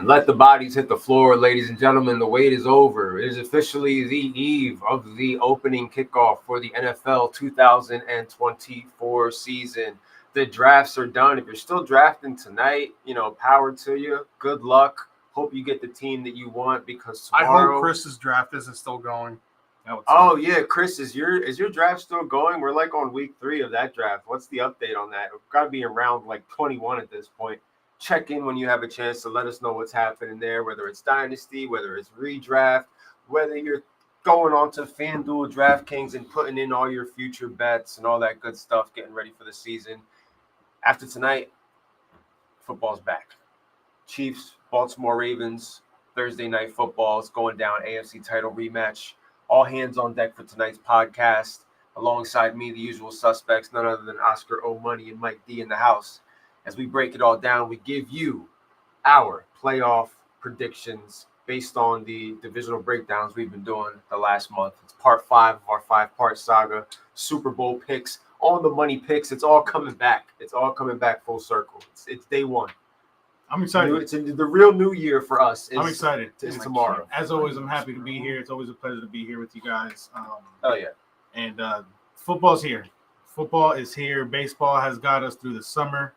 And let the bodies hit the floor, ladies and gentlemen. The wait is over. It is officially the eve of the opening kickoff for the NFL 2024 season. The drafts are done. If you're still drafting tonight, power to you. Good luck. Hope you get the team that you want because tomorrow. I hope Chris's draft isn't still going. Oh yeah, Chris, is your draft still going? We're like on week 3 of that draft. What's the update on that? We've got to be around like 21 at this point. Check in when you have a chance to let us know what's happening there, whether it's Dynasty, whether it's redraft, whether you're going on to FanDuel, DraftKings, and putting in all your future bets and all that good stuff, getting ready for the season. After tonight, football's back. Chiefs, Baltimore Ravens, Thursday night football is going down, AFC title rematch. All hands on deck for tonight's podcast. Alongside me, the usual suspects, none other than Oscar O Money and Mike D in the house. As we break it all down, we give you our playoff predictions based on the divisional breakdowns we've been doing the last month. It's part 5 of our 5-part saga. Super Bowl picks, on the money picks. It's all coming back. It's all coming back full circle. It's day one. I'm excited. It's the real new year for us. I'm excited. It's tomorrow. As always, I'm happy to be here. It's always a pleasure to be here with you guys. Oh, yeah. And football's here. Football is here. Baseball has got us through the summer.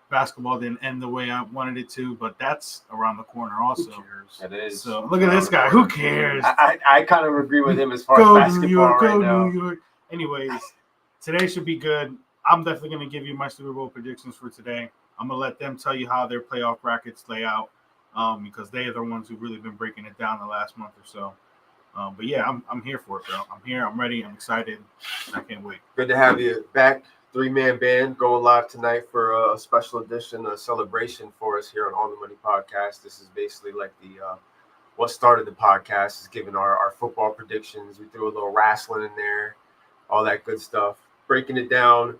Basketball didn't end the way I wanted it to, but that's around the corner also. Who cares? It is. So look at this guy. Who cares? I kind of agree with him as far as basketball right now. New York. Anyways, today should be good. I'm definitely going to give you my Super Bowl predictions for today. I'm going to let them tell you how their playoff brackets lay out because they are the ones who've really been breaking it down the last month or so. But yeah, I'm here for it, bro. I'm here. I'm ready. I'm excited. I can't wait. Good to have you back. 3-man band going live tonight for a special edition, a celebration for us here on All the Money Podcast. This is basically like the what started the podcast is giving our football predictions. We threw a little wrestling in there, all that good stuff. Breaking it down,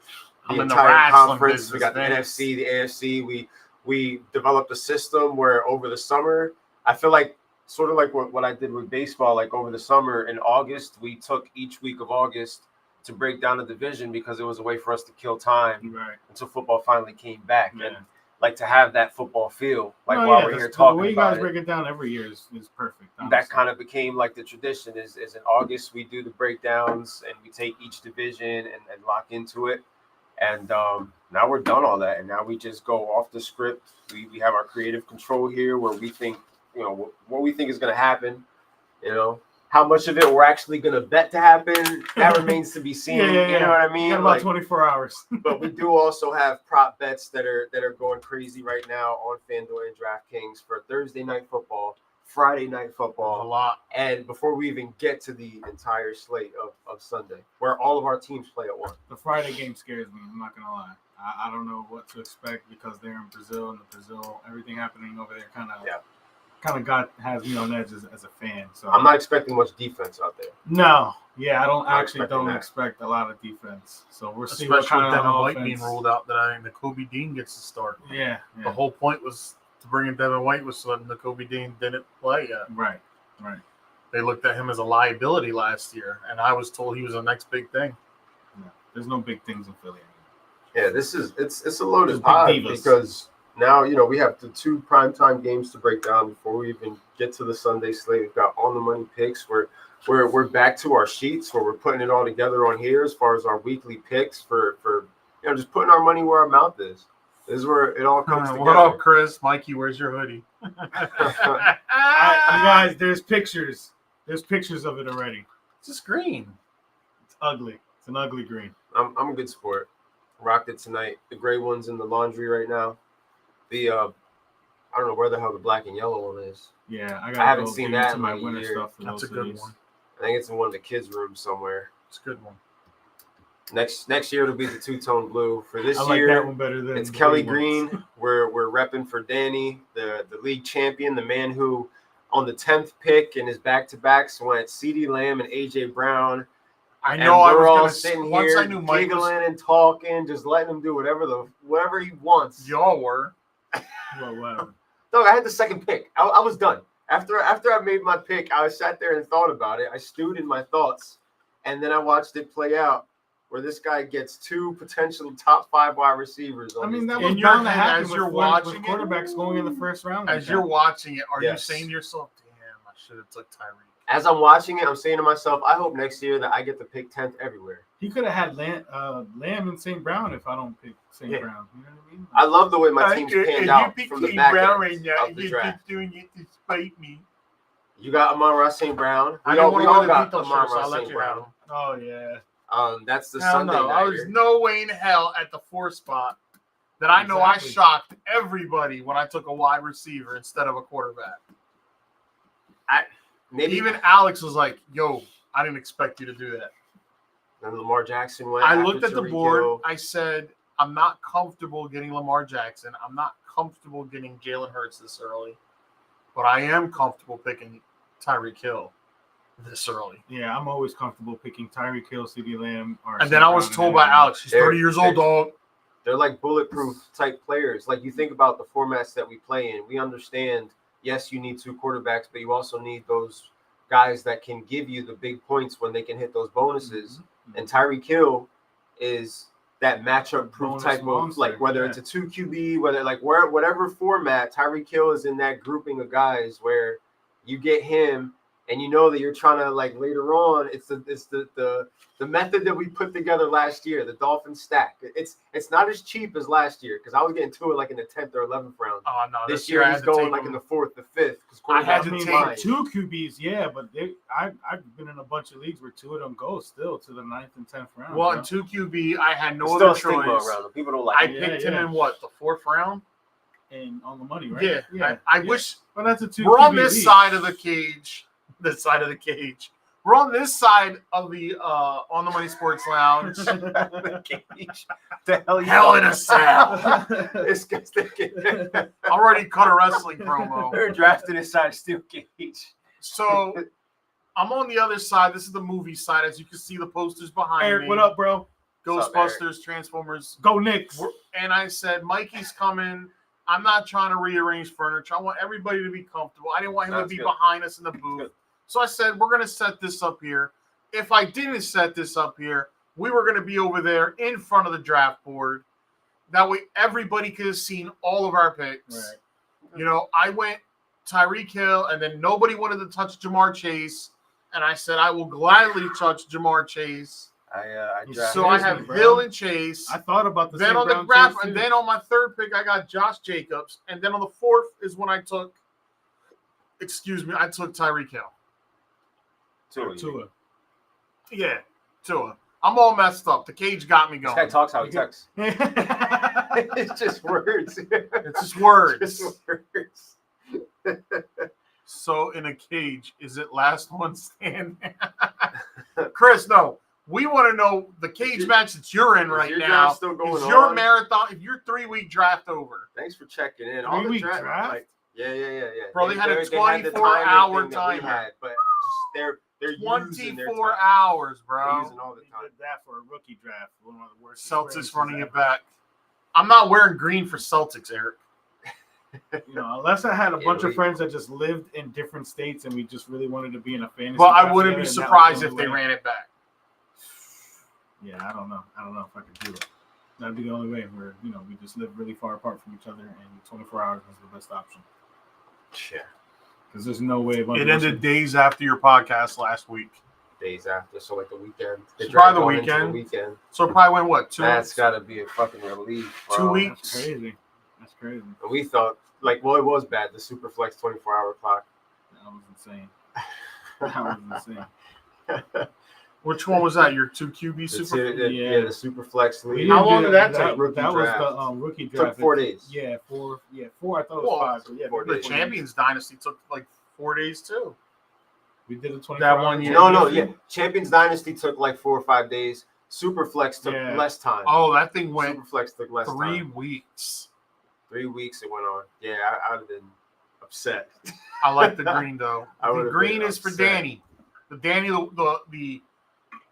the entire conference. We got the NFC, the AFC. We developed a system where over the summer, I feel like sort of like what I did with baseball, like over the summer in August, we took each week of August to break down the division because it was a way for us to kill time until football finally came back. Yeah. And like to have that football feel, while we're here talking about it. The way you guys break it down every year is perfect. Honestly. That kind of became like the tradition is in August we do the breakdowns and we take each division and lock into it. And now we're done all that. And now we just go off the script. We have our creative control here where we think, what we think is going to happen, How much of it we're actually going to bet to happen, that remains to be seen. Yeah. You know what I mean? Got about 24 hours. But we do also have prop bets that are going crazy right now on FanDuel and DraftKings for Thursday night football, Friday night football. A lot. And before we even get to the entire slate of Sunday, where all of our teams play at once. The Friday game scares me. I'm not going to lie. I don't know what to expect because they're in Brazil, and everything happening over there kind of has me on edge as a fan. So I'm not expecting much defense out there. No, yeah, I don't expect a lot of defense. So we'll see what kind of Devin offense. White being ruled out. That I think Nakobe Dean gets to start. Yeah. The whole point was to bring in Devin White was so that Nakobe Dean didn't play yet. Right. They looked at him as a liability last year, and I was told he was the next big thing. Yeah. There's no big things in Philly Yeah, anymore. it's a loaded pot because now, we have the 2 primetime games to break down before we even get to the Sunday slate. We've got on the money picks. We're back to our sheets where we're putting it all together on here as far as our weekly picks for just putting our money where our mouth is. This is where it all comes together. What up, Chris? Mikey, where's your hoodie? Guys, there's pictures. There's pictures of it already. It's just green. It's ugly. It's an ugly green. I'm a good sport. Rocked it tonight. The gray one's in the laundry right now. The I don't know where the hell the black and yellow one is. Yeah, I haven't seen that in my like winter year. stuff. That's a good one. I think it's in one of the kids' rooms somewhere. It's a good one. Next year it'll be the 2-tone blue. For this I like year, that one better than it's Kelly green Green. We're repping for Danny, the league champion, the man who on the 10th pick in his back-to-backs went CeeDee Lamb and AJ Brown. I know. I was all sitting here once I knew Mike giggling and talking, just letting him do whatever he wants. Y'all were. Well, whatever. No, I had the second pick. I was done. After I made my pick, I sat there and thought about it. I stewed in my thoughts, and then I watched it play out. where this guy gets 2 potential top 5 wide receivers. On I mean, his that team. was In your bound to head, happen as with you're with watching it, quarterbacks going in the first round. As you're watching it, are you Yes. saying to yourself, "Damn, I should have took Tyreek"? As I'm watching it, I'm saying to myself, I hope next year that I get to pick 10th everywhere. he could have had Lamb and St. Brown if I don't pick St. Yeah. Brown. You know what I mean? I love the way my team's panned out from the back end of the draft. doing it to spite me. You got Amon-Ra St. Brown. I We didn't all, want we to all wear the got Beatles shirt, so Amon-Ra I'll let St. you have Brown. them. Oh yeah. That's the Hell Sunday no. night. There's no way in hell at the 4 spot that I know Exactly. I shocked everybody when I took a wide receiver instead of a quarterback. Maybe Even Alex was like, "Yo, I didn't expect you to do that." and Lamar Jackson went. I after looked at the Tyreek board. Hill. I said, "I'm not comfortable getting Lamar Jackson. I'm not comfortable getting Jalen Hurts this early, but I am comfortable picking Tyreek Hill this early." Yeah, I'm always comfortable picking Tyreek Hill, CeeDee Lamb, or And then I was told by Alex, "He's 30 years old, dog." They're like bulletproof type players. Like you think about the formats that we play in, we understand, yes, you need 2 quarterbacks, but you also need those guys that can give you the big points when they can hit those bonuses. Mm-hmm. And Tyreek Hill is that matchup proof Bonus type of, monster, like whether yeah. it's a 2 QB, whether like whatever format, Tyreek Hill is in that grouping of guys where you get him and you know that you're trying to, like, later on, it's the method that we put together last year, the Dolphin stack. It's not as cheap as last year because I was getting to it like in the 10th or 11th round. Oh no, This year I he's had to going take like him. in the 4th, the 5th. I had to I mean, take like 2 QBs, yeah, but I've been in a bunch of leagues where 2 of them go still to the 9th and 10th round. Well, bro. in 2 QB, I had no There's other still a stigma choice. around him. People don't I like it. picked Yeah, him yeah. in what, the 4th round? and on the money, right? Yeah. I wish But that's a 2. we're on QB this league. side of the cage. This side of the cage. We're on this side of the On the Money Sports Lounge. The cage. The hell, you Hell in a know? cell. This guy's thinking Already cut a wrestling promo. they're drafting inside a steel cage. So I'm on the other side. This is the movie side. As you can see the posters behind Eric, me. what up, bro? What's up, Eric? Ghostbusters, Transformers. Go Knicks. And I said, Mikey's coming. I'm not trying to rearrange furniture. I want everybody to be comfortable. I didn't want him to That's be good. behind us in the booth. Good. So I said, we're going to set this up here. If I didn't set this up here, we were going to be over there in front of the draft board. That way everybody could have seen all of our picks. Right. You know, I went Tyreek Hill, and then nobody wanted to touch Jamar Chase. And I said, I will gladly touch Jamar Chase. I So drafted. So I Seriously, have bro. Hill and Chase. I thought about the Then St. on the Brown draft, Chase, and too. then on my 3rd pick, I got Josh Jacobs. And then on the 4th is when I took Tyreek Hill. Tua. Yeah, Tua. I'm all messed up. The cage got me This guy going. talks how he Okay. texts. It's just words. It's just words. Just words. So in a cage, is it last one standing? Chris, no. We want to know the cage match that you're in Is right your now. draft still going Is your on? marathon, if your 3-week draft over? Thanks for checking in. All the 3-week draft? like, yeah. Bro, they had a the 24-hour timing thing that timer. we had, but just they're using their 24 time. hours, They're bro. using all the He time. did that for a rookie draft. One of the worst. Celtics experiences running ever. it back. I'm not wearing green for Celtics, Eric. You know, unless I had a bunch Italy. of friends that just lived in different states and we just really wanted to be in a fantasy. Well, I draft wouldn't be together, and that was surprised the if only they way. ran it back. Yeah, I don't know. I don't know if I could do it. That'd be the only way where, you know, we just live really far apart from each other and 24 hours is the best option. Yeah. Because there's no way of It ended days after your podcast last week. Days after, so like the weekend. It's probably the going into weekend. weekend. So it probably went, what, 2 That's weeks? got to be a fucking relief. 2 bro. weeks? That's crazy. That's crazy. And we thought, like, well, it was bad. The Superflex 24-hour clock. That was insane. That was insane. Which one was that? Your 2 QB The super? yeah, the Superflex We league. How didn't long do did that that take? Rookie That was draft. the rookie draft. Took 4 days. Yeah, 4. Yeah, 4. I thought it Whoa. was 5. But yeah, 4 The days. Champions Dynasty took like 4 days too. We did a 24 That one year. No, yeah. Champions Dynasty took like 4 or 5 days. Superflex took Yeah. less time. Oh, that thing went Superflex took less 3 time. weeks. 3 weeks it went on. Yeah, I'd have been upset. I like the green though. I The would've green been is for upset. Danny. The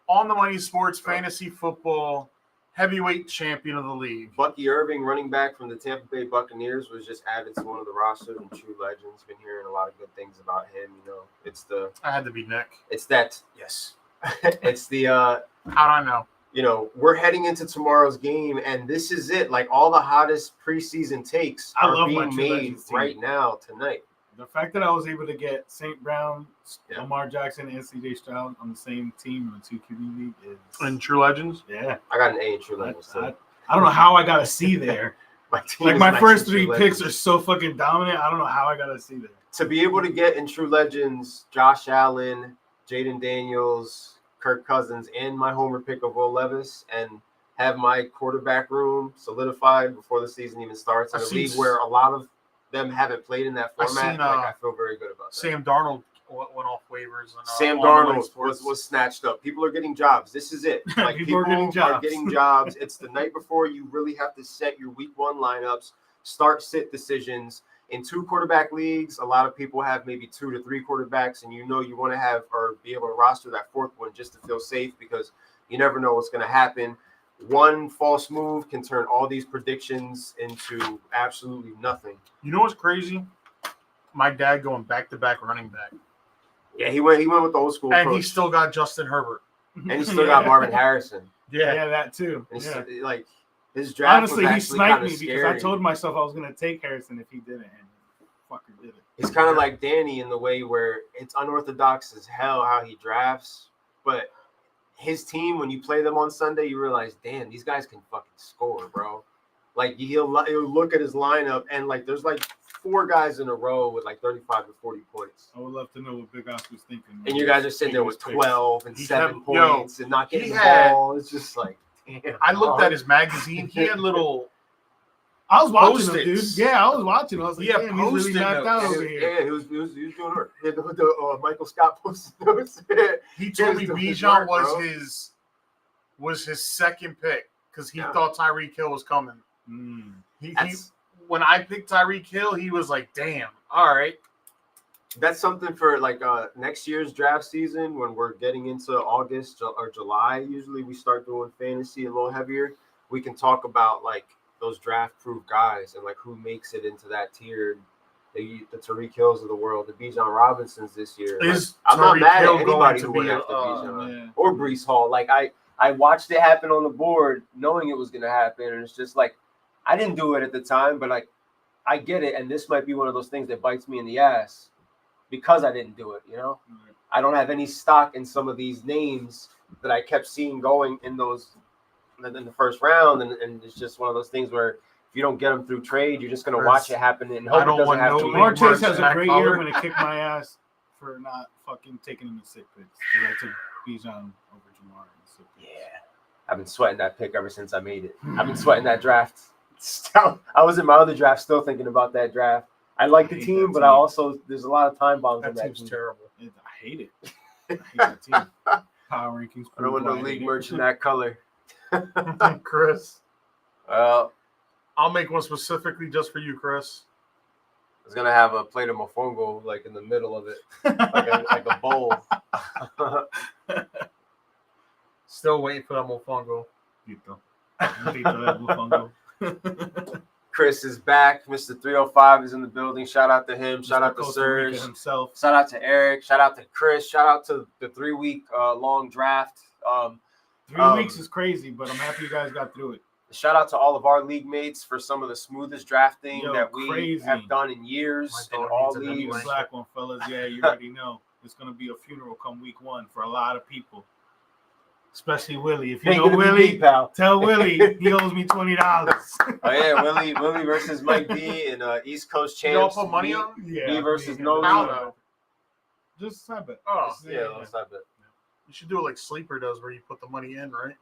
On the Money Sports Fantasy Football Heavyweight Champion of the league. Bucky Irving, running back from the Tampa Bay Buccaneers, was just added to one of the rosters and true legends. Been hearing a lot of good things about him. You know, I had to be Nick. it's that yes, it's the How'd I know? we're heading into tomorrow's game, and this is it. Like all the hottest preseason takes I are love my being True made Legends team. right now tonight. The fact that I was able to get St. Brown, Yeah. Lamar Jackson, and C.J. Stroud on the same team in a 2 QB league is And True Legends. yeah. I got an A in True I, Legends. I don't know how I got a C there. My team Like is my nice first in True 3 picks Legends. are so fucking dominant. I don't know how I got a C there. To be able to get in True Legends Josh Allen, Jaden Daniels, Kirk Cousins, and my homer pick of Will Levis, and have my quarterback room solidified before the season even starts in I've a seen league where a lot of them haven't played in that I've format. seen, I feel very good about that. Sam Darnold went off waivers. And, Sam on Darnold Money Sports. was snatched up. People are getting jobs. This is it. Like People are getting jobs. It's the night before. You really have to set your week 1 lineups, start sit decisions. In 2 quarterback leagues, a lot of people have maybe 2 to 3 quarterbacks, and you want to have or be able to roster that 4th one just to feel safe because you never know what's going to happen. One false move can turn all these predictions into absolutely nothing. You know what's crazy? My dad going back-to-back running back. Yeah, he went with the old school And approach. he still got Justin Herbert. And he still got Marvin Harrison. Yeah, that too. And Yeah. like his draft Honestly, was he actually sniped kinda me because scary. I told myself I was going to take Harrison if he didn't, and he fucker did it. He's kind of like Danny in the way where it's unorthodox as hell how he drafts, but his team, when you play them on Sunday, you realize, damn, these guys can fucking score, bro. Like he'll look at his lineup and like there's like 4 guys in a row with like 35 to 40 points. I would love to know what Big Ox was thinking. And you guys are sitting there with 12 and He 7 kept- yo, points and not getting he the had- ball. It's just like, damn. I looked at his magazine. He had little. I was watching him, dude. Post-its. Yeah, I was watching him. I was like, Yeah, damn, he's really Post-it knocked notes. out over here. Yeah, he was doing work. He had the Michael Scott post notes. He told me Here's the Bijan work, bro. was his second pick because he Yeah. thought Tyreek Hill was coming. He That's- when I picked Tyreek Hill, he was like, "Damn, all right." That's something for like next year's draft season when we're getting into August or July. Usually we start doing fantasy a little heavier. We can talk about like those draft-proof guys and like who makes it into that tier. The Tariq Hills of the world, the Bijan Robinsons this year. Like, Is I'm not Tyreek mad Hill at anybody going who to went be after Bijan Yeah. or Brees Hall. Like I watched it happen on the board, knowing it was going to happen, and it's just like I didn't do it at the time, but like I get it, and this might be one of those things that bites me in the ass because I didn't do it. I don't have any stock in some of these names that I kept seeing going in the first round, and it's just one of those things where if you don't get them through trade, you're just going to watch it happen and hope I it don't doesn't want have no to. Jamar Big Chase Marks has a in great that year. color. I'm going to kick my ass for not fucking taking him in 6 picks. I took Bijan over Jamar in 6 picks. Yeah, I've been sweating that pick ever since I made it. I've been sweating that draft. Still, I was in my other draft still thinking about that draft. I like the I hate team, that but team. I also there's a lot of time bombs in That that team's team. terrible. I hate it. I hate that team. Power rankings. I don't want no prove why I league hate merch it. in that color. Chris, Well, I'll make one specifically just for you, Chris. I was gonna have a plate of mofongo like in the middle of it, like a bowl. Still waiting for that mofongo. Tito. Tito del Bufongo. Chris is back. Mr. 305 is in the building. Shout out to him. Shout Mr. out to Costa Rica Serge. himself. Shout out to Eric. Shout out to Chris. Shout out to the 3-week long draft. 3 weeks is crazy, but I'm happy you guys got through it. Shout out to all of our league mates for some of the smoothest drafting Yo, that we crazy. have done in years My in dog all needs a I need leagues. a black one, fellas. Yeah, you already know. It's going to be a funeral come week 1 for a lot of people, especially Willie. If you Ain't know gonna be Willie, me, pal. tell Willie he owes me $20. Oh yeah, Willie versus Mike B in East Coast You all champs. put money Me- on? Yeah, Me versus yeah. No How Lee. though? Just sub it. Oh, Yeah, let's have it. you should do it like Sleeper does, where you put the money in, right?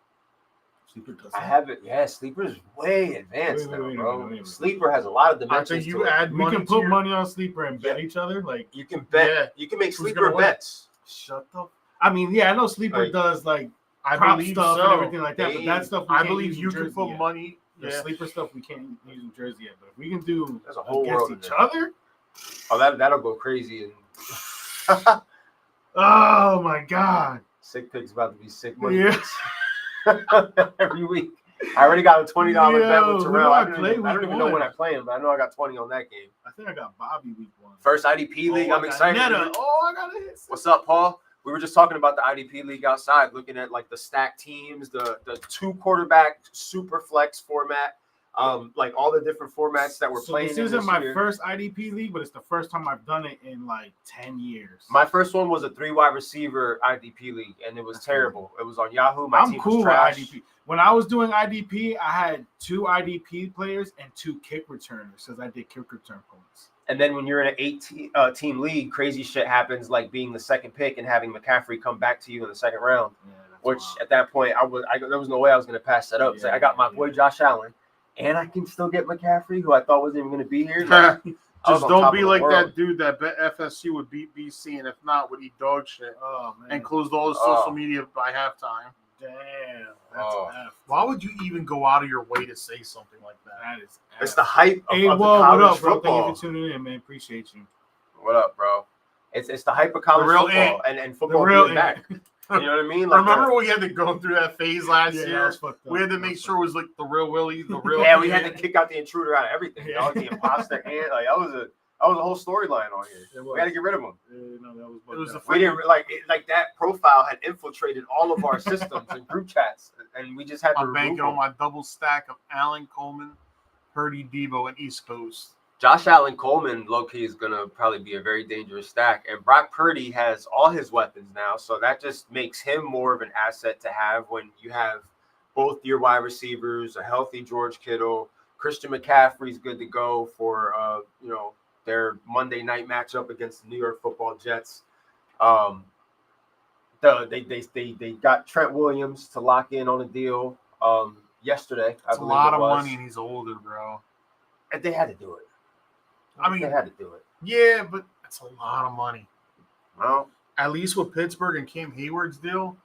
Sleeper does I that. have it. Yeah, Sleeper's way advanced Wait, now, bro. wait. Sleeper has a lot of I dimensions think to you it. add We money. can to put your- money on Sleeper and bet each other. Like, You can bet. Yeah. You can make Who's Sleeper gonna win? bets. shut the. I mean, yeah, I know Sleeper Like, does like I prop believe stuff so. and everything like that, but They- that stuff we I can't believe use in you can Jersey put yet. money. The Yeah. Sleeper stuff we can't use in Jersey yet, but if we can do There's a whole against world in each there. other, Oh, that'll go crazy. And oh my god, Sick Pig's about to be sick money. Yeah. Every week. I already got a $20 bet Yo, with who Terrell. do I I don't play even week know one? when I play him, but I know I got 20 on that game. I think I got Bobby week 1. First IDP league. Oh, I I'm got excited. Netta. Oh, I got a hit. What's up, Paul? we were just talking about the IDP league outside, looking at like the stacked teams, the 2-quarterback super flex format, like all the different formats that we're So playing. this in isn't my year. first IDP league, but it's the first time I've done it in like 10 years. My first one was a 3-wide receiver IDP league, and it was That's terrible. It was on Yahoo. My I'm team cool was with trash. IDP. When I was doing IDP, I had 2 IDP players and 2 kick returners because I did kick return points. And then when you're in an 8-team league, crazy shit happens, like being the second pick and having McCaffrey come back to you in the second round. Yeah, that's Which wild. at that point, there was no way I was going to pass that up. So I got my boy Josh Allen, and I can still get McCaffrey, who I thought wasn't even going to be here. Like, I was Just on don't top be of the like world. that dude that bet FSU would beat BC, and if not, would eat dog shit Oh man, and closed all his Oh. social media by halftime. damn, that's Oh. F. Why would you even go out of your way to say something like that? That is F. It's the hype of, Hey, of the whoa, what college up, bro? football. Thank you for tuning in, man. Appreciate you. What up, bro? It's the hype of college real football ant. and The football real being back. ant. You know what I mean? Like Remember when we had to go through that phase last Yeah, that year? was fucked up. We had to That make was sure it was like the real Willie, the real. yeah, we had to kick out the intruder out of everything. You know, Yeah. the imposter and like that was a whole storyline on here. It We had to was. get rid of him. No, that was It was fucked the up. We didn't like that profile had infiltrated all of our systems and group chats, and we just had to I'm remove banking him. on my double stack of Allen Coleman, Purdy, Debo, and East Coast. Josh Allen Coleman, low-key, is going to probably be a very dangerous stack. And Brock Purdy has all his weapons now, so that just makes him more of an asset to have when you have both your wide receivers, a healthy George Kittle, Christian McCaffrey's good to go for, their Monday night matchup against the New York Football Jets. They got Trent Williams to lock in on a deal yesterday. That's a lot of money, and he's older, bro. And they had to do it. I mean, they had to do it. Yeah, but that's a lot of money. Well, At least with Pittsburgh and Cam Hayward's deal,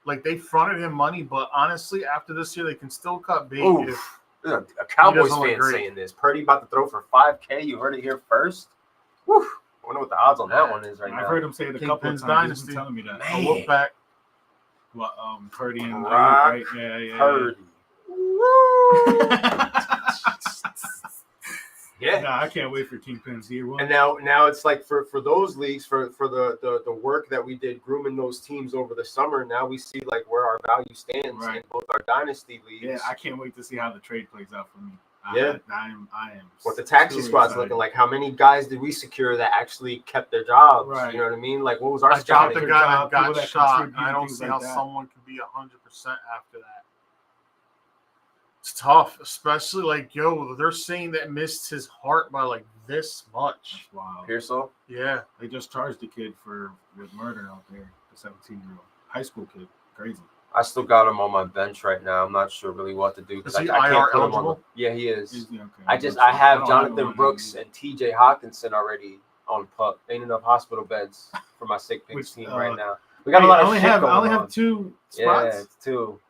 like they fronted him money, but honestly, after this year, they can still cut bait. oof. If, There's a Cowboys doesn't look fan great. saying this. Purdy about to throw for $5K. You heard it here first. Woo. I wonder what the odds on that one is right I've now. heard him say it a couple of Kingpin's times. He's Dynasty. been telling me that. Man. a look back, Well, Purdy and Brock right? Yeah. Purdy. Yeah. Nah, I can't wait for Kingpin's year one. And now it's like for those leagues, for the work that we did grooming those teams over the summer, now we see like where our value stands Right. in both our dynasty leagues. Yeah, I can't wait to see how the trade plays out for me. Yeah. I am. What the taxi super squad's excited. looking like. How many guys did we secure that actually kept their jobs? Right. You know what I mean? Like, what was our I got scouting? the Good guy job, that people got that shot. contribute, I don't things see like how that. someone can be 100% after that. It's tough, especially like they're saying that missed his heart by like this much. Wow. Pearsall? Yeah, They just charged the kid with murder out there. The 17-year-old high school kid. Crazy. I still got him on my bench right now. I'm not sure really what to do because Is I he can't IR put him on. eligible? Yeah, he is. Is he okay? I have don't Jonathan one Brooks either. and TJ Hawkinson already on pup. Ain't enough hospital beds for my sick picks Which, team right now. We got a Wait, lot I of only shit have going I only on. have 2 Yeah, spots. it's 2.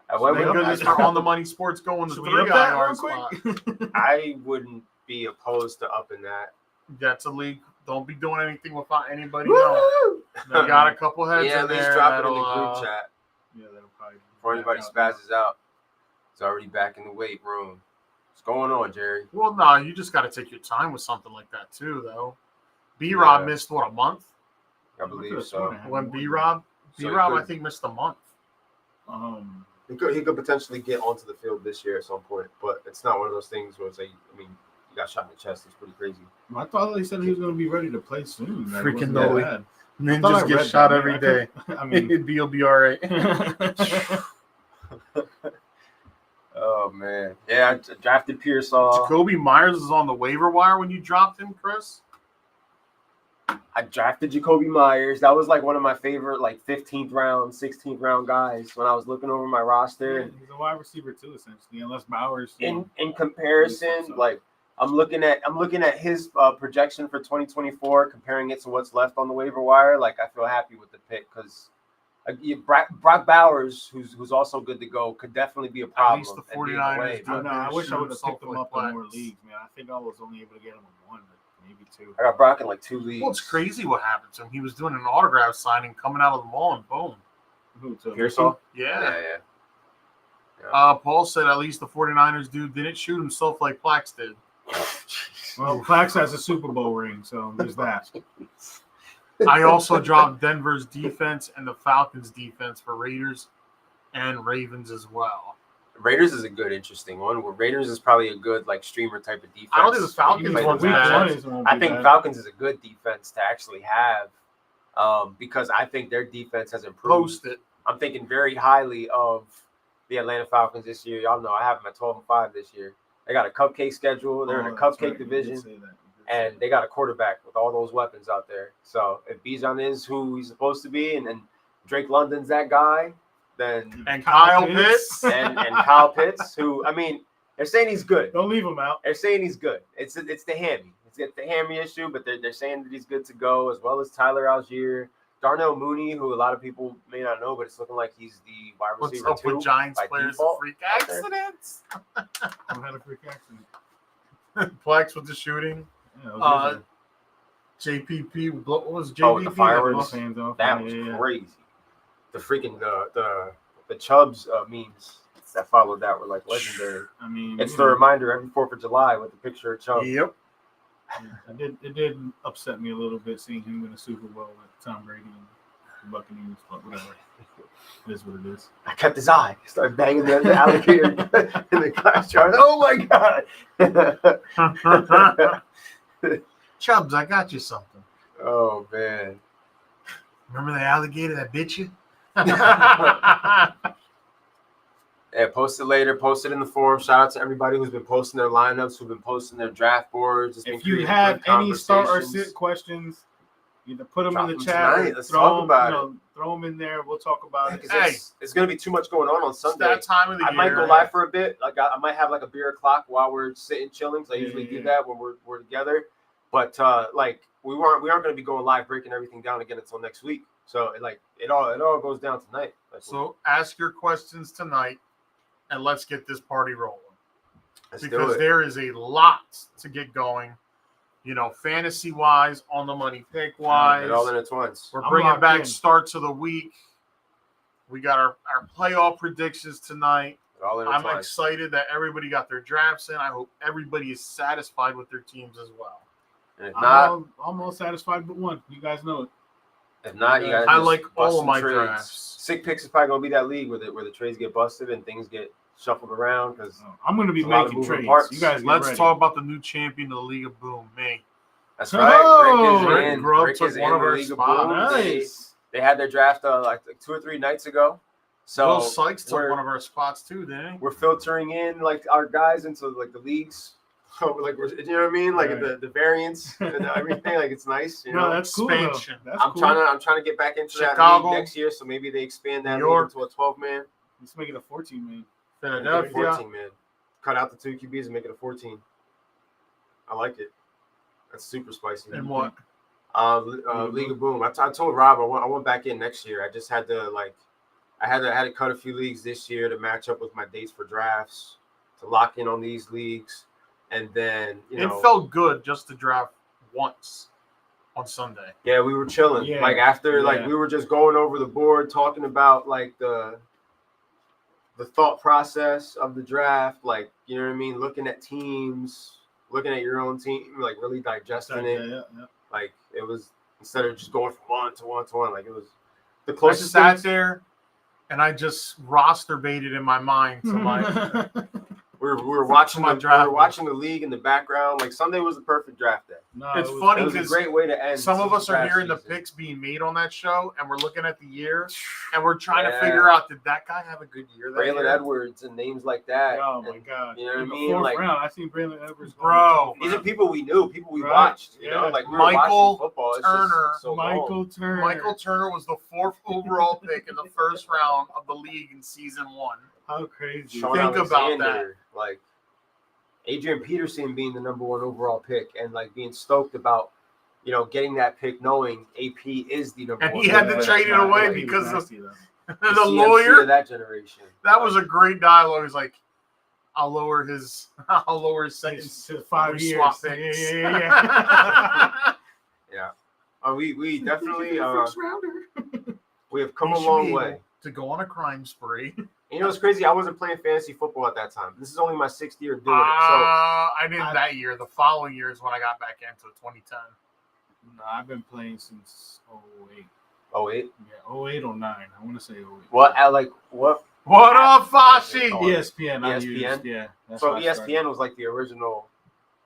I thank went with- goodness for on the money sports going to Should we 3 up that IR real spot. quick? I wouldn't be opposed to upping that. That's a league. Don't be doing anything without anybody knowing. No, You got a couple heads Yeah, in at least there. drop it in the that'll, group chat Yeah, that'll probably before anybody spazzes out. It's already back in the weight room. What's going on, Jerry? Well, no, you just got to take your time with something like that too, though. B-Rob Yeah. missed a month. I believe so. When B-Rob, So he I could- think missed a month. He could potentially get onto the field this year at some point, but it's not one of those things where it's like, I mean, he got shot in the chest. It's pretty crazy. I thought they said he was going to be ready to play soon. That Freaking wasn't no. that bad. I thought I Ninjas get read shot that, every man. day. I mean, He'll be all right. Oh man, yeah. I drafted Pearsall. Jacoby Myers is on the waiver wire when you dropped him, Chris. I drafted Jacoby Myers. That was like one of my favorite, like 15th round, 16th round guys when I was looking over my roster. he's a wide receiver too, essentially, unless Bowers. In comparison, like I'm looking at his projection for 2024, comparing it to what's left on the waiver wire. Like I feel happy with the pick because Brock Bowers, who's also good to go, could definitely be a problem. least the and be in 49ers way, I but know. I wish I would have Shoot picked him up himself in more with leagues, man. I think I was only able to get him in 1, but maybe 2. I got Brock in like 2 leagues. Well, it's crazy what happened to him. He was doing an autograph signing coming out of the mall and boom. Who, to Pearsall? Yeah. Yeah. Paul said at least the 49ers dude didn't shoot himself like Plax did. Well, Plax has a Super Bowl ring, so there's that. I also dropped Denver's defense and the Falcons' defense for Raiders and Ravens as well. Raiders is a good, interesting one. Where Raiders is probably a good like streamer type of defense. I don't think the Falcons Play one's the matchups. bad. I think Falcons is a good defense to actually have, because I think their defense has improved. Post it. I'm thinking very highly of the Atlanta Falcons this year. Y'all know I have them at 12-5 this year. They got a cupcake schedule. They're in a cupcake division, and they got a quarterback with all those weapons out there. So if Bijan is who he's supposed to be, and Drake London's that guy, then And Kyle Pitts. and Kyle Pitts, who I mean, they're saying he's good. Don't leave him out. They're saying he's good. It's the hammy. It's the hammy issue, but they're saying that he's good to go, as well as Tyler Algier, Darnell Mooney, who a lot of people may not know, but it's looking like he's the wide What's receiver up with too, Giants by players default. and freak accidents? I had a freak accident. Plex with the shooting. Yeah, it was JPP. What was JPP? Oh, with the fireworks. hands off. That was crazy. The freaking the Chubbs memes that followed that were like legendary. I mean, It's the reminder every 4th of July with the picture of Chubb. Yep. It did upset me a little bit seeing him win a Super Bowl with Tom Brady and the Buccaneers, but whatever. It is what it is. I kept his eye. Started banging the alligator in the glass jar. Oh my god! Chubbs, I got you something. Oh man. Remember the alligator that bit you? Yeah, post it later. Post it in the forum. Shout out to everybody who's been posting their lineups, who've been posting their draft boards. It's been If you creating have good any start or conversations. sit questions, either put them Drop in the them chat tonight. or Let's throw talk them, about throw them in there. We'll talk about Yeah, it. 'cause Hey. it's going to be too much going on It's Sunday. that time of the I year. might go live for a bit. Like I might have like a beer o'clock while we're sitting chilling. 'Cause I usually do Yeah. that when we're together. But like we aren't going to be going live breaking everything down again until next week. So it all goes down tonight. Like, So ask your questions tonight, and let's get this party rolling. let's do Because it. there is a lot to get going. You know, fantasy wise, on the money pick wise. It all intertwines. We're I'm bringing locked back in. starts of the week. We got our playoff predictions tonight. It all I'm intertwines. excited that everybody got their drafts in. I hope everybody is satisfied with their teams as well. And if I'm not, almost satisfied with one. You guys know it. you guys I just like all bust of some my trades. drafts. Sick picks is probably gonna be that league where the trades get busted and things get shuffled around because I'm going to be There's a lot of making moving trades. parts. You guys get Let's ready. talk about the new champion of the League of Boom, me. that's right. Oh, Rick is in. Grubb Rick took is one in of the our League of spots. Boom. Nice. They had their draft like 2 or 3 nights ago. So Will Sykes took we're- one of our spots too, didn't he? we're filtering in like our guys into like the leagues. So, like you know what I mean, like Right. the variants and everything. Like it's nice. You No, know, that's cool. Though. Expansion. That's I'm cool. trying to get back into that Chicago, league next year. So maybe they expand that New league York. into a 12-man, Let's make it a 14-man. Philadelphia. 14-man. Cut out the 2 QBs and make it a 14. I like it. That's super spicy. And what? League of Boom. I told Rob I went back in next year. I just had to I had to cut a few leagues this year to match up with my dates for drafts, to lock in on these leagues, and then It felt good just to draft once on Sunday. yeah, we were chilling. Yeah, Like after yeah. we were just going over the board, talking about like the thought process of the draft, like you know what I mean, looking at teams, looking at your own team, like really digesting it. Yeah. Like it was instead of just going from one to one to one, like it was the I closest sat thing. there and I just roster baited in my mind to my We were watching my the draft. we were watching the league in the background. Like Sunday was the perfect draft day. No, It's it was- funny It was a 'cause great way to end. some of us are draft hearing the season. picks being made on that show, and we're looking at the year, and we're trying to Yeah. figure out, did that guy have a good year that Braylon year? Edwards and names like that. Oh my And god! you know what I In the mean? fourth Like- round, I seen Braylon Edwards. go Bro. in the These are fourth people we knew, people we Right. watched. You Yeah. know, like we were Michael watching football. It's Turner. just so round. long. Michael Turner. Michael Turner was the 4th overall pick in the first round of the league in season 1. How crazy! Sean Think about Alexander, like Adrian Peterson being the number 1 overall pick and like being stoked about, you know, getting that pick, knowing AP is the number And 1. he had to pick. trade it Nah, away he was because of nasty, though. The the CMC lawyer. of that generation. That was a great dialogue. He's like, I'll lower his sentence To 5 we years. swap Yeah, picks. yeah. Yeah. We definitely First rounder. we have come He a should long be way. able to go on a crime spree. You know, it's crazy. I wasn't playing fantasy football at that time. This is only my 6th year doing it. So I didn't that year. The following year is when I got back into it, 2010. No, I've been playing since 08. Oh, 08? Yeah, 08 or 09. I want to say 08. What? What? What up, Fashi? Oh, ESPN. I ESPN? used, yeah. That's So how I started. ESPN was like the original.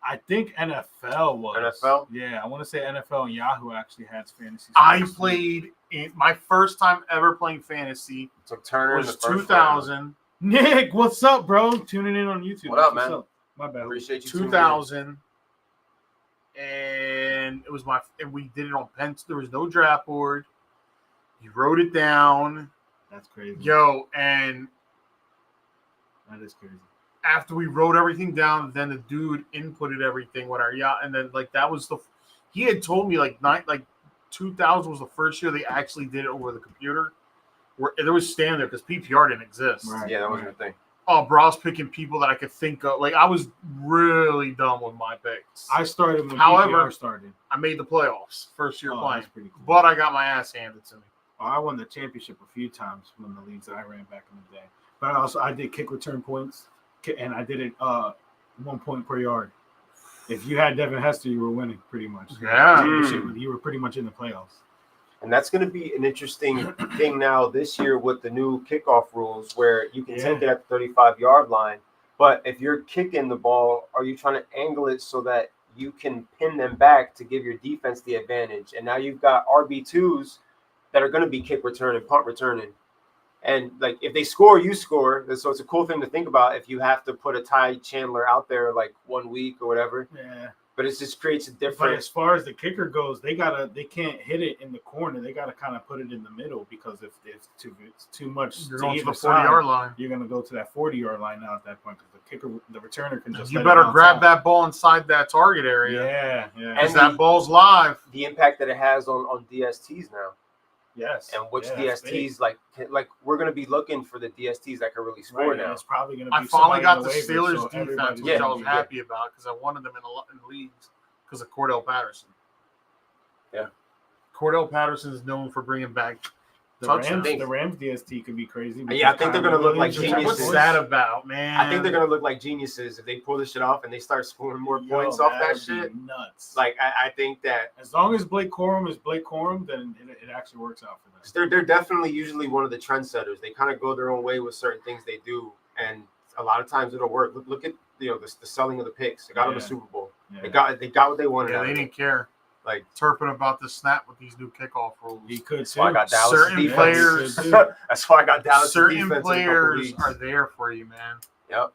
I think NFL was. NFL? Yeah, I want to say NFL and Yahoo actually had fantasy. I sports. played in my first time ever playing fantasy So Turner in was the first round. 2000. Nick, what's up, bro? Tuning in on YouTube. What up, What's man? up? My bad. Appreciate you. tuning in. 2000, and it was and we did it on pen. There was no draft board. You wrote it down, That's crazy. yo, and That is crazy. after we wrote everything down, then the dude inputted everything with our yacht, and then like that was he had told me like 2000 was the first year they actually did it over the computer, where there was standard because PPR didn't exist. Right. Yeah, that wasn't a thing. Oh, bro, I was picking people that I could think of. Like I was really dumb with my picks. I started when However- PPR started. I made the playoffs first year Oh, playing, that's pretty cool. but I got my ass handed to me. I won the championship a few times from the leagues that I ran back in the day. But I did kick return points, and I did it 1 point per yard. If you had Devin Hester, you were winning pretty much. Yeah. You were pretty much in the playoffs. And that's going to be an interesting thing now this year with the new kickoff rules where you can take it at the 35-yard line. But if you're kicking the ball, are you trying to angle it so that you can pin them back to give your defense the advantage? And now you've got RB2s that are going to be kick return and punt returning. And like if they score, you score. So it's a cool thing to think about if you have to put a Ty Chandler out there like 1 week or whatever. Yeah. But it just creates a But different. as far as the kicker goes, they can't hit it in the corner. They gotta kind of put it in the middle because if it's too much You're to going to either the 40-yard side, line. you're gonna go to that 40-yard line now at that point because the returner can just. You let it better bounce grab out. that ball inside that target area. Yeah. Because And that ball's live. the impact that it has on DSTs now. Yes. And which that's big. DSTs like we're gonna be looking for the DSTs that can really score Right, and now. it's probably gonna be I finally somebody got on the waivers, Steelers so defense, everybody- which I was Yeah. happy about because I wanted them in leagues because of Cordell Patterson. Yeah. Cordell Patterson is known for bringing back The touchdowns. Rams DST could be crazy. Yeah, I think they're gonna look like Williams is- What's geniuses. that about, man? I think they're gonna look like geniuses if they pull this shit off and they start scoring more Yo, points off that that'd be shit. Nuts. Like I think that as long as Blake Corum is Blake Corum, then it actually works out for them. they're definitely usually one of the trendsetters. They kind of go their own way with certain things they do, and a lot of times it'll work. Look at the selling of the picks. They got them a Yeah. Super Bowl. Yeah. They got what they wanted. Yeah, out they of it. didn't care. Like Turpin about the snap with these new kickoff rules. He could that's why I too. got Dallas Certain defense. players- That's why I got Dallas Certain defense in a couple players weeks. are there for you, man. Yep.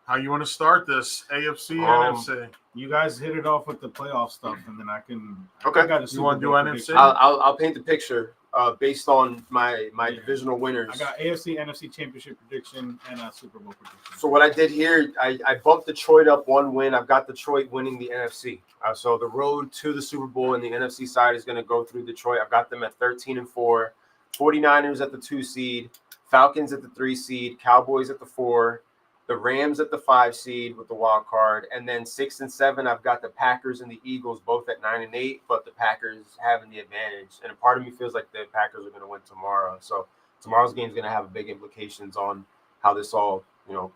How you want to start this? AFC, NFC. You guys hit it off with the playoff stuff, and then I can. Okay. I got a You Super wanna do Bowl NFC? prediction. I'll paint the picture based on my Yeah. divisional winners. I got AFC, NFC championship prediction and a Super Bowl prediction. So what I did here, I bumped Detroit up 1 win. I've got Detroit winning the NFC. So the road to the Super Bowl in the NFC side is going to go through Detroit. I've got them at 13-4, 49ers at the 2 seed, Falcons at the 3 seed, Cowboys at the 4, the Rams at the 5 seed with the wild card, and then 6 and 7. I've got the Packers and the Eagles both at 9 and 8, but the Packers having the advantage. And a part of me feels like the Packers are going to win tomorrow. So tomorrow's game is going to have big implications on how this all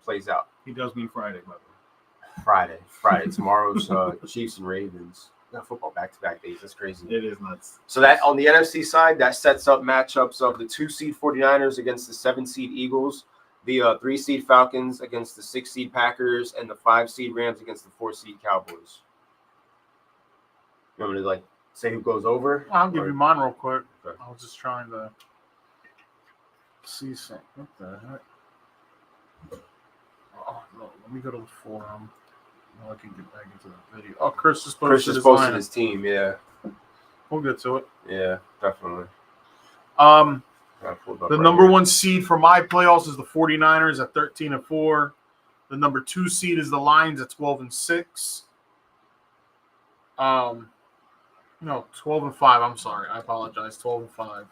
plays out. He does mean Friday, by the way. Friday. Tomorrow's Chiefs and Ravens. Got football back-to-back days. That's crazy. It is nuts. So that on the NFC side, that sets up matchups of the 2 seed 49ers against the 7 seed Eagles, the 3 seed Falcons against the 6 seed Packers, and the 5 seed Rams against the 4 seed Cowboys. You want me to say who goes over? I'll give you mine real quick. Okay. I was just trying to see something. What the heck? Oh, no, let me go to the forum. Now I can get back into the video. Oh, Chris just posted Chris just his posted lineup. his team. Yeah, We'll get to it. yeah, definitely. Um, Got it pulled up the right number here. 1 seed for my playoffs is the 49ers at 13-4. The number 2 seed is the Lions at 12-6. No, 12-5. I'm sorry. I apologize. 12-5.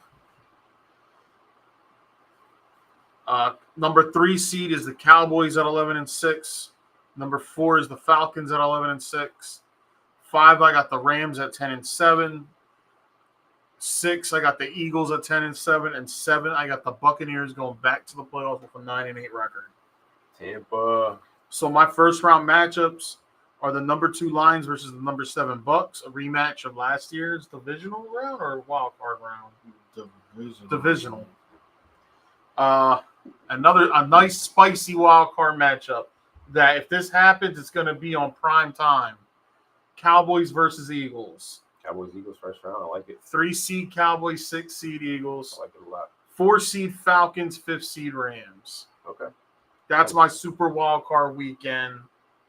Number 3 seed is the Cowboys at 11-6. Number 4 is the Falcons at 11-6. 5, I got the Rams at 10-7. 6, I got the Eagles at 10-7, and 7, I got the Buccaneers going back to the playoffs with a 9-8 record. Tampa. So my first round matchups, are the number 2 Lions versus the number 7 Bucks, a rematch of last year's divisional round or wild card round? Divisional. A nice spicy wild card matchup. That if this happens, it's going to be on prime time. Cowboys versus Eagles. Cowboys Eagles first round. I like it. 3 seed Cowboys, 6 seed Eagles. I like it a lot. 4 seed Falcons, 5th seed Rams. Okay. That's my super wild card weekend.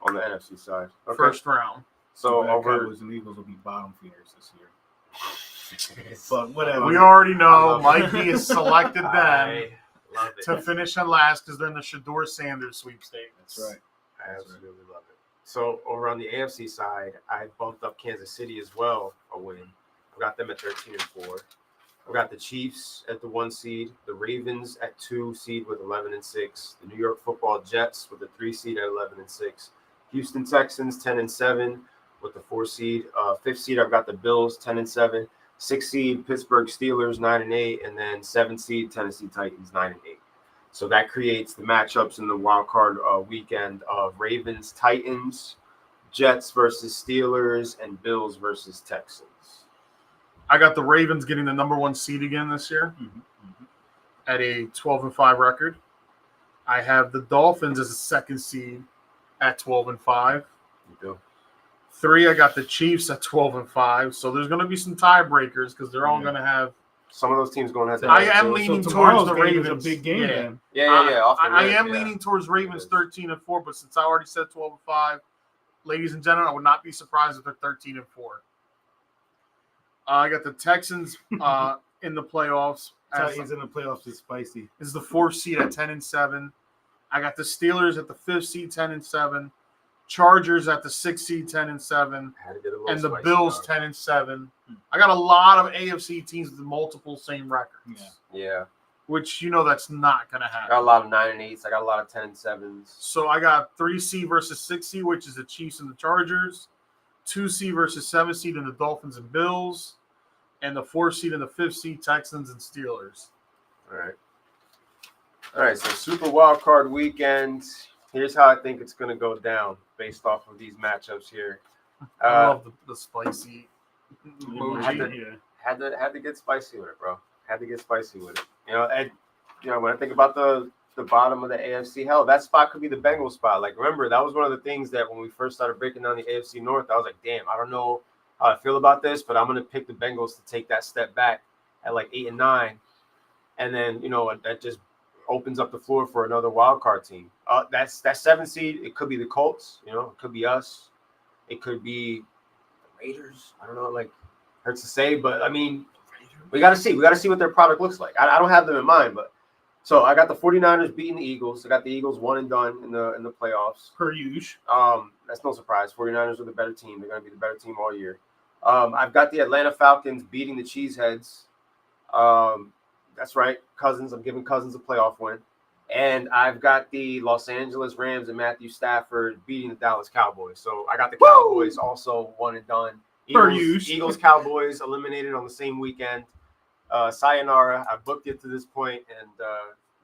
On the NFC side. Okay. First round. So over. Cowboys and Eagles will be bottom feeders this year. But whatever. We already I know love Mikey has selected them I love it. to finish in last because they're in the Shador Sanders sweepstakes. That's right. I absolutely love it. So over on the AFC side, I bumped up Kansas City as well a win. I got them at 13-4. I got the Chiefs at the 1 seed, the Ravens at 2 seed with 11-6, the New York Football Jets with the 3 seed at 11-6, Houston Texans 10-7 with the 4 seed, 5th seed I've got the Bills 10-7, 6th seed Pittsburgh Steelers 9-8, and then 7th seed Tennessee Titans 9-8. So that creates the matchups in the wild card weekend of Ravens, Titans, Jets versus Steelers, and Bills versus Texans. I got the Ravens getting the number 1 seed again this year at a 12-5 record. I have the Dolphins as a 2nd seed at 12-5. You do. 3, I got the Chiefs at 12-5. So there's going to be some tiebreakers because they're all going to have. Some of those teams going to have to. I am leaning towards the Ravens. Ravens. A big game, then. Yeah. I am leaning towards Ravens 13-4, but since I already said 12-5, ladies and gentlemen, I would not be surprised if they're 13-4. I got the Texans in the playoffs. Titans in the playoffs is spicy. This is the 4th seed at 10-7. I got the Steelers at the 5th seed 10-7. Chargers at the 6th seed 10-7. And the Bills 10-7. I got a lot of AFC teams with multiple same records. Yeah. Which that's not going to happen. I got a lot of 9-8s. I got a lot of 10-7s. So I got 3 seed versus 6 seed, which is the Chiefs and the Chargers. 2 seed versus 7 seed in the Dolphins and Bills. And the 4th seed and the 5th seed Texans and Steelers. All right. So Super Wild Card Weekend. Here's how I think it's going to go down based off of these matchups here. I love the spicy emoji. Had to get spicy with it, bro. Had to get spicy with it. And when I think about the bottom of the AFC, hell, that spot could be the Bengals spot. Like, remember, that was one of the things that when we first started breaking down the AFC North, I was like, damn, I don't know how I feel about this, but I'm going to pick the Bengals to take that step back at like 8 and 9. And then, that just opens up the floor for another wild card team. That 7 seed, it could be the Colts, it could be us. It could be the Raiders. I don't know, like, hurts to say, but I mean, we got to see. We got to see what their product looks like. I don't have them in mind, but so I got the 49ers beating the Eagles. I got the Eagles 1 and done in the playoffs. Per usual. That's no surprise. 49ers are the better team. They're going to be the better team all year. I've got the Atlanta Falcons beating the Cheeseheads. That's right, Cousins. I'm giving Cousins a playoff win. And I've got the Los Angeles Rams and Matthew Stafford beating the Dallas Cowboys. So I got the Cowboys also 1 and done. Eagles Cowboys eliminated on the same weekend. Sayonara. I booked it to this point, and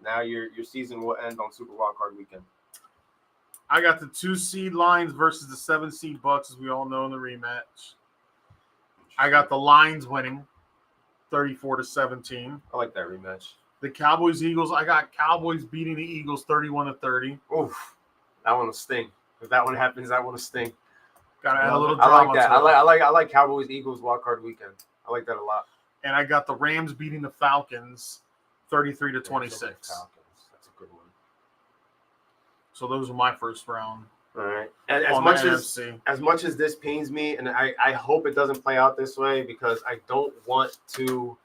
now your season will end on Super Wildcard Weekend. I got the 2 seed Lions versus the 7 seed Bucks, as we all know in the rematch. I got the Lions winning 34-17. I like that rematch. The Cowboys Eagles. I got Cowboys beating the Eagles 31-30. Oof, that one will sting. If that one happens, that one will sting. Got to add a little I drama. like that. I like Cowboys Eagles Wildcard Weekend. I like that a lot. And I got the Rams beating the Falcons 33-26. That's a good one. So those are my first round. All right. And as much as this pains me, and I hope it doesn't play out this way because I don't want to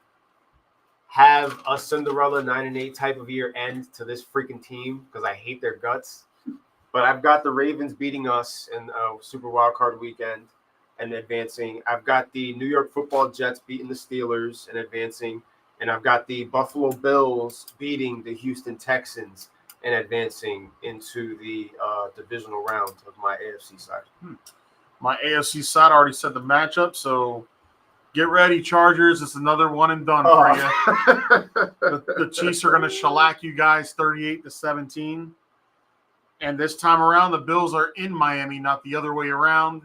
have a Cinderella 9-8 type of year end to this freaking team because I hate their guts. But I've got the Ravens beating us in Super Wildcard Weekend and advancing. I've got the New York Football Jets beating the Steelers and advancing. And I've got the Buffalo Bills beating the Houston Texans and advancing into the divisional round of my AFC side. My AFC side already said the matchup, so get ready, Chargers. It's another 1 and done for you. The Chiefs are going to shellac you guys 38-17. And this time around, the Bills are in Miami, not the other way around.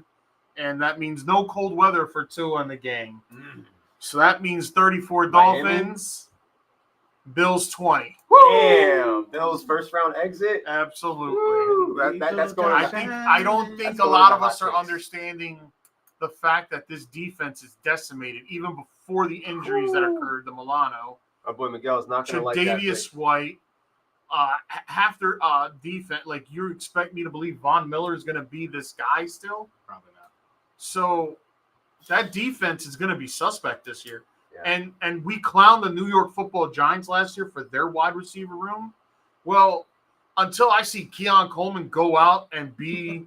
And that means no cold weather for Tua and the gang. So that means 34 Miami? Dolphins, Bills 20. Damn, Bills first round exit. Absolutely. Woo, that's going. I don't think That's a going lot to of us hot are takes. understanding the fact that this defense is decimated even before the injuries that occurred to Milano. Our boy Miguel's not going to like that. Tre'Davious White, half their defense, like you expect me to believe Von Miller is going to be this guy still? Probably not. So that defense is going to be suspect this year. Yeah. And we clowned the New York Football Giants last year for their wide receiver room. Well, until I see Keon Coleman go out and be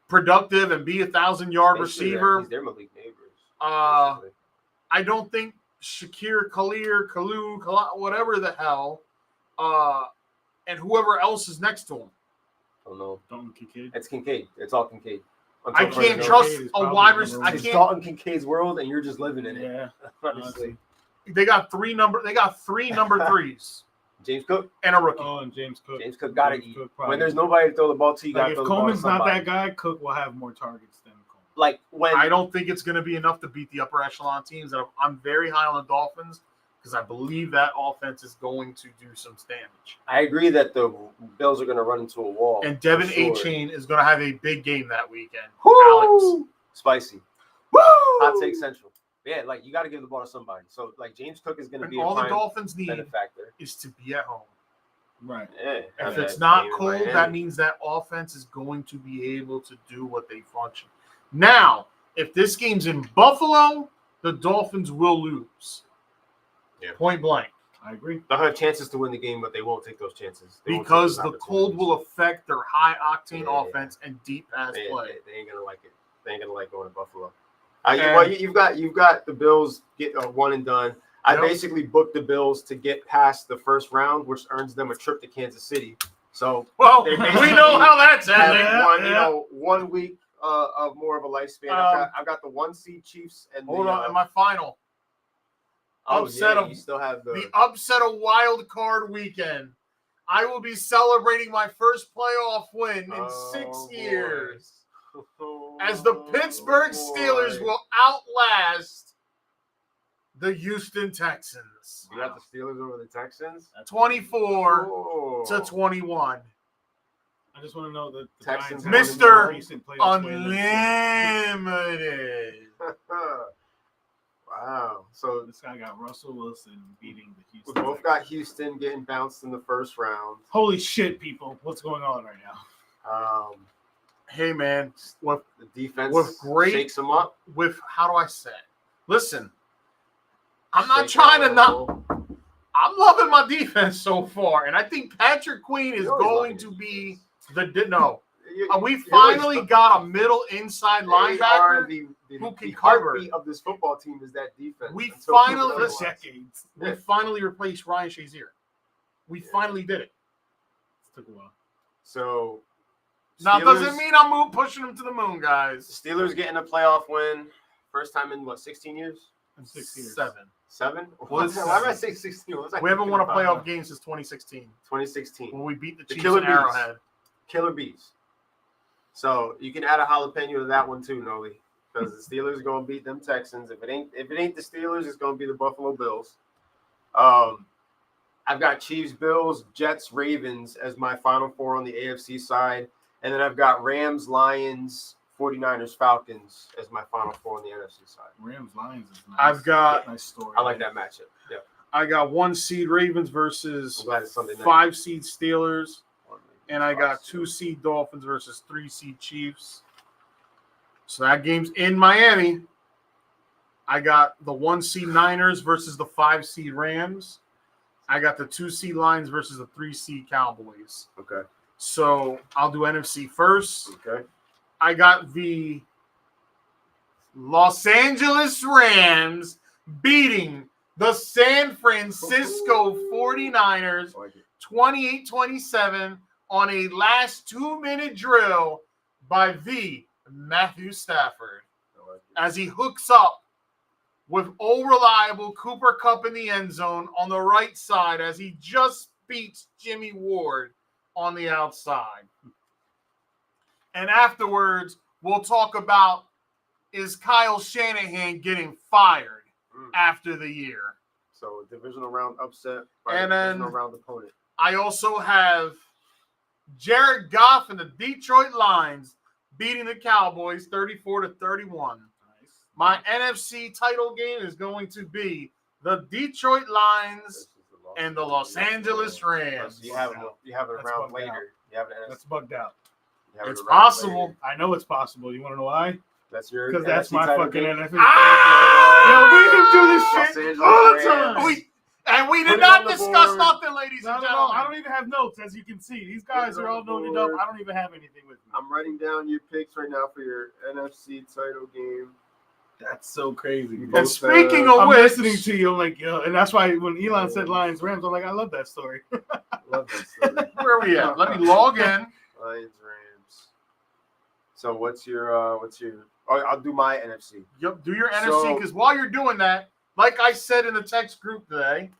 productive and be 1,000-yard Basically, receiver, he's their Malik Neighbors. I don't think Shakir, Kalu, whatever the hell, and whoever else is next to him. Don't know. Dalton Kincaid. It's Kincaid. It's all Kincaid. I Until can't further trust Kincaid is a probably wide number receiver. one. I It's can't. Dalton Kincaid's world, and you're just living in it. Yeah. Honestly, They got three number threes James Cook. and a rookie. Oh, and James Cook. James Cook got to James eat. Cook probably. When there's nobody to throw the ball to, you got Like to if throw the ball to Coleman's not somebody. that guy, Cook will have more targets than Coleman. Like when I don't think it's going to be enough to beat the upper echelon teams. And I'm very high on the Dolphins because I believe that offense is going to do some damage. I agree that the Bills are going to run into a wall. And Devin for sure. A-Chain is going to have a big game that weekend. Woo! Alex. Spicy. Woo! Hot take central. Yeah, like you got to give the ball to somebody. So like James Cook is going to And be a all the prime Dolphins need benefactor. is to be at home. Right. Yeah. If Yeah, it's not game in cold, Miami. that means that offense is going to be able to do what they function. Now, if this game's in Buffalo, the Dolphins will lose. Yeah. Point blank. I agree. They'll have chances to win the game, but they won't take those chances. They won't take Because those the cold will affect their high-octane Yeah. offense and deep pass They, play. they ain't gonna like it. They ain't gonna like going to Buffalo. And- Well, you've got the Bills get one and done. I Yep. basically booked the Bills to get past the first round, which earns them a trip to Kansas City. So Well, They we basically know how that's having ending. Yeah. 1 week of more of a lifespan. I've got the 1 seed Chiefs and Hold the, on, in my final. upset of- you still have The upset of wild card weekend. I will be celebrating my first playoff win in 6 years. As the Pittsburgh Steelers will outlast the Houston Texans. You got the Steelers over the Texans. 24 Oh. to 21. I just want to know that the Texans Giants have Mr. a recent playoff win. Unlimited. Wow. So This guy got Russell Wilson beating the we Houston. both got Houston getting bounced in the first round. Holy shit, people! What's going on right now? Hey, man, with The defense With great- shakes them up. how do I say it? Listen, I'm not Shake trying to it not. all. I'm loving my defense so far, and I think Patrick Queen is You're always going loving to your be defense. no. We You're finally always- got a middle inside They are linebacker. the who can heartbeat cover. of this football team is that defense. We Until people finally- realize. Decades. We finally replaced Ryan Shazier. We finally did it. It took a while. So Now, Steelers- doesn't mean I'm pushing him to the moon, guys. Steelers getting a playoff win. First time in 16 years? In 6 years. 7. 7? Well, it's Why am I saying 16? What was I We haven't thinking won a about? playoff game since 2016 2016. when we beat the The Chiefs Killer in Bees. Arrowhead. Killer Bees. So you can add a jalapeno to that one too, Noli, because the Steelers are gonna beat them Texans. If it ain't the Steelers, it's gonna be the Buffalo Bills. I've got Chiefs, Bills, Jets, Ravens as my final four on the AFC side, and then I've got Rams, Lions, 49ers, Falcons as my final four on the NFC side. Rams Lions is nice. I've got- nice story. I like that matchup. Yeah, I got 1 seed Ravens I'm versus glad it's Sunday night. 5 seed Steelers, and I got 2 seed Dolphins versus 3 seed Chiefs. So that game's in Miami. I got the 1 seed Niners versus the 5 seed Rams. I got the 2 seed Lions versus the 3 seed Cowboys. Okay. So I'll do NFC first. Okay. I got the Los Angeles Rams beating the San Francisco 49ers I like it. 28-27 on a last 2-minute drill by the Matthew Stafford I like it. as he hooks up with old reliable Cooper Kupp in the end zone on the right side as he just beats Jimmy Ward on the outside. And afterwards, we'll talk about, is Kyle Shanahan getting fired after the year? So divisional round upset by And the then- divisional round opponent. I also have Jared Goff and the Detroit Lions beating the Cowboys 34-31. Nice. My NFC title game is going to be the Detroit Lions and the Los Angeles Rams. You have it That's around bugged later. out. You have it. That's bugged out. you have it It's around possible. later. I know it's possible. You want to know why? That's your Because that's NFC my title fucking game. NFL. Ah! Yo, we can do this Los shit Angeles all the Rams. time. We Put did it not on the discuss board. nothing, ladies No, and no, no. gentlemen. I don't even have notes, as you can see. These guys Put it are on all the noted up. board. I don't even have anything with me. I'm writing down your picks right now for your NFC title game. That's so crazy. You And both, speaking of I'm which, listening to you. I'm like, yo, and that's why when Elon said Lions Rams, I'm like, I love that story. Love that story. where are we at? Let me log in. Lions Rams. So what's your Oh, I'll do my NFC. Yep, do your NFC, So- because while you're doing that, like I said in the text group today,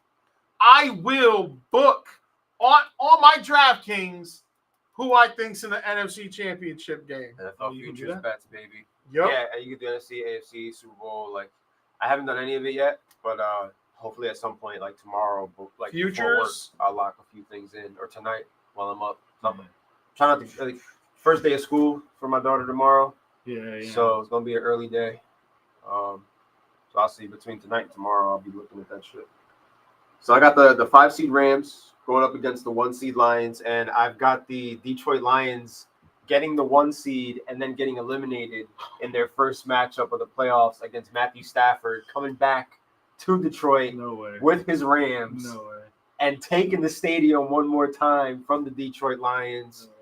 I will book on my DraftKings who I think's in the NFC Championship game. NFL Oh, you can do futures that? bets, baby. Yep. Yeah, and you can do NFC, AFC, Super Bowl. Like, I haven't done any of it yet, but hopefully at some point, like tomorrow, like before work, Futures? I'll lock a few things in, or tonight while I'm up. Something. Try not to. Like, first day of school for my daughter tomorrow, Yeah. so it's gonna be an early day. So I'll see between tonight and tomorrow. I'll be looking at that shit. So I got the 5 seed Rams going up against the 1 seed Lions, and I've got the Detroit Lions getting the 1 seed and then getting eliminated in their first matchup of the playoffs against Matthew Stafford, coming back to Detroit No way. with his Rams No way. and taking the stadium one more time from the Detroit Lions. No way.